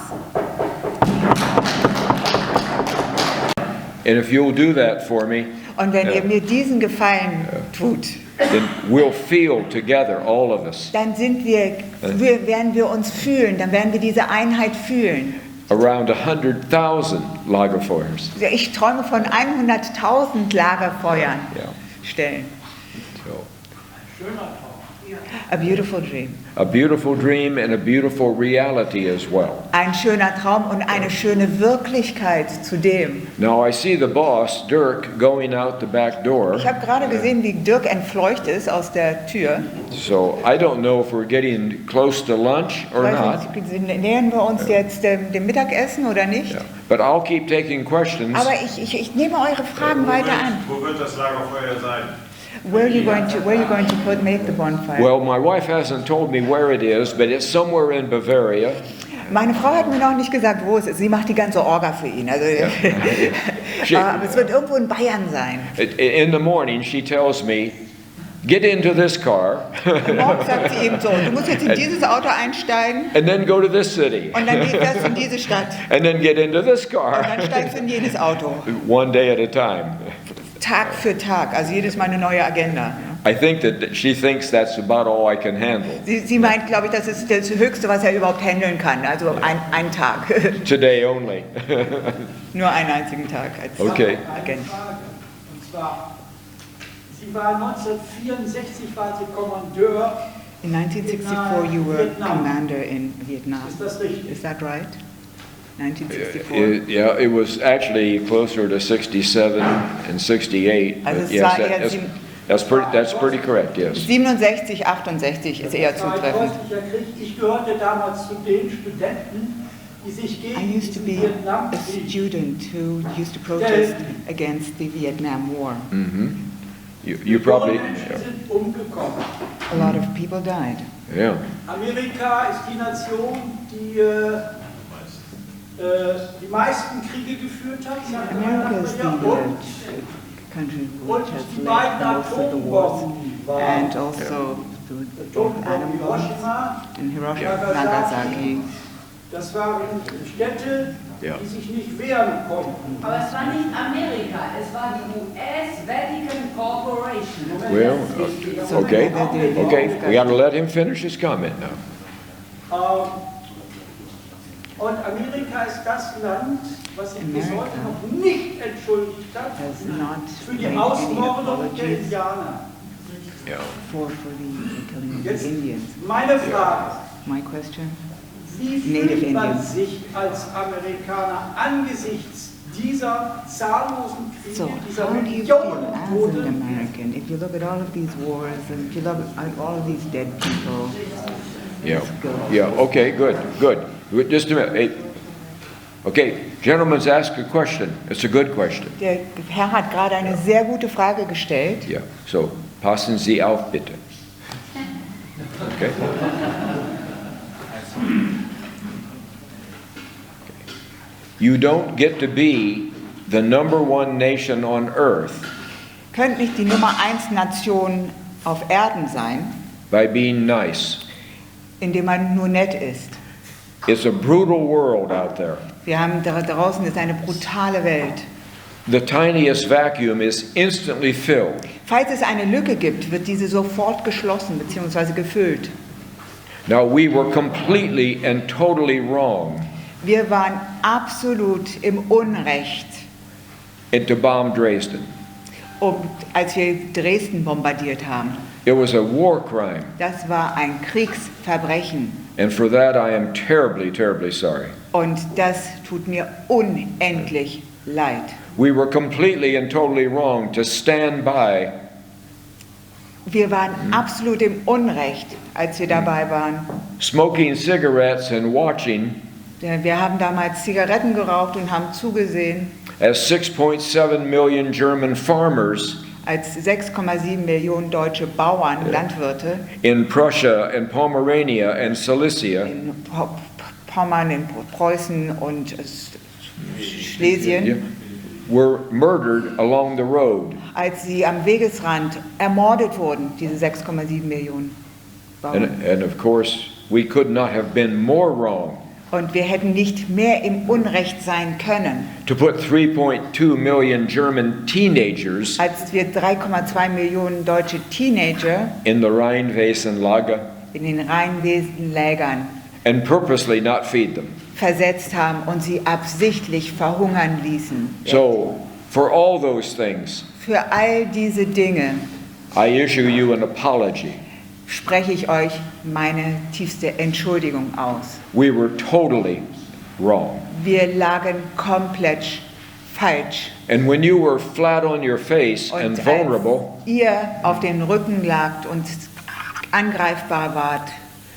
And if you'll do that for me, Und wenn Ja. ihr mir diesen Gefallen tut, then we'll feel together, all of us, dann werden wir uns fühlen, dann werden wir diese Einheit fühlen. around 100,000 Lagerfeuers. Ich träume von 100.000 Lagerfeuern Yeah. stellen. So, Schöner Traum. A beautiful dream. A beautiful dream and a beautiful reality as well. Ein schöner Traum und eine schöne Wirklichkeit zudem. Now I see the boss, Dirk, going out the back door. Ich habe gerade gesehen, wie Dirk entfleucht ist aus der Tür. So I don't know if we're getting close to lunch or not. Nähern wir uns jetzt dem Mittagessen oder nicht? Yeah. But I'll keep taking questions. Aber ich nehme eure Fragen weiter an. Wo wird das Lagerfeuer sein? Where are you going to make the bonfire? Well, my wife hasn't told me where it is, but it's somewhere in Bavaria. Meine Frau hat mir noch nicht gesagt, wo es ist. Sie macht die ganze Orga für ihn. Also, aber es wird irgendwo in Bayern sein. In the morning, she tells me, get into this car. Morgens sagt sie ihm so, du musst jetzt in dieses Auto einsteigen. And then go to this city. Und dann geht das in diese Stadt. And then get into this car. Und dann steigst du in jenes Auto. One day at a time. Tag für Tag, also jedes Mal eine neue Agenda. I think that she thinks that's about all I can handle. Sie meint, glaube ich, das ist das Höchste, was er überhaupt handeln kann, also ein Tag. Today only. Nur einen einzigen Tag als Okay. Agent. Und zwar, sie war 1964 war sie Kommandeur. In 1964 you were commander in Vietnam. Ist das richtig? Is that right? 1964. Yeah, it was actually closer to 67 and 68. Also But es yes, war eher that's pretty correct, yes. 67, 68 ist eher zutreffend. Ich gehörte damals zu den Studenten, die sich I gegen used to be den a Vietnamkrieg student who used to protest against the Vietnam War. You probably, Menschen sind umgekommen. A lot of people died. yeah. Amerika ist die Nation, die die meisten Kriege geführt hat. sagt man America is the und country und which has die led beiden most of the wars Atombomben waren and also the Atombomben atom bombs Hiroshima, in Hiroshima, Nagasaki. Das waren Städte, Ja. die sich nicht wehren konnten. Aber es war nicht Amerika, es war die US Vatican Corporation. Well, Das ist wichtig. okay, we got to let him finish his comment now. Und Amerika ist das Land, was sich bis heute noch nicht entschuldigt hat für die Ausmordung der Indianer. Yeah. For the killing of Jetzt the Indians. meine Frage, My question? wie Native fühlt man Indians. sich als Amerikaner angesichts dieser zahllosen Kriege, So, dieser how do you Millionen feel as Tote? an American if you look at all of these wars and if you look at all of these dead people? Yeah, yeah, okay, good. Just a minute. Hey. Okay, gentleman's asked a question. It's a good question. Der Herr hat gerade eine sehr gute Frage gestellt. Yeah, so passen Sie auf, bitte. Okay. You don't get to be the number one nation on earth Könnte nicht die Nummer 1 Nation auf Erden sein, by being nice. indem man nur nett ist. It's a brutal world out there. Wir haben da draußen ist eine brutale Welt. The tiniest vacuum is instantly filled. Falls es eine Lücke gibt, wird diese sofort geschlossen bzw. gefüllt. Now, we were completely and totally wrong Wir waren absolut im Unrecht, to bomb Dresden. als wir Dresden bombardiert haben. It was a war crime, Das war ein Kriegsverbrechen. and for that I am terribly, terribly sorry. Und das tut mir unendlich leid. We were completely and totally wrong to stand by Wir waren absolut im Unrecht, als wir dabei waren. smoking cigarettes and watching Wir haben damals Zigaretten geraucht und haben zugesehen, as 6.7 million German farmers als 6,7 Millionen deutsche Bauern, Landwirte in Prussia and Pomerania and Silesia in Pommern, in Preußen und Schlesien, were murdered along the road. als sie am Wegesrand ermordet wurden, diese 6,7 Millionen Bauern. And of course, we could not have been more wrong Und wir hätten nicht mehr im Unrecht sein können, to put 3.2 million German teenagers als wir 3,2 Millionen deutsche Teenager in the Rhine-Wesen-Lager in den Rheinwesenlägern and purposely not feed them. versetzt haben und sie absichtlich verhungern ließen. So, for all those things, Für all diese Dinge I issue you an apology. spreche ich euch meine tiefste Entschuldigung aus. We were totally wrong. Wir lagen komplett falsch. And when you were flat on your face and Und vulnerable, als ihr auf den Rücken lagt und angreifbar wart,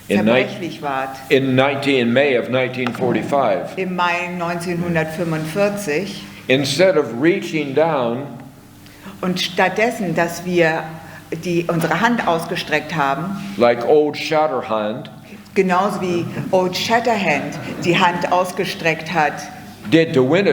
In zerbrechlich wart, in May of 1945, im Mai 1945, instead of reaching down und stattdessen, dass wir unsere Hand ausgestreckt haben, like old Shatterhand genauso wie Old Shatterhand die Hand ausgestreckt hat, did to win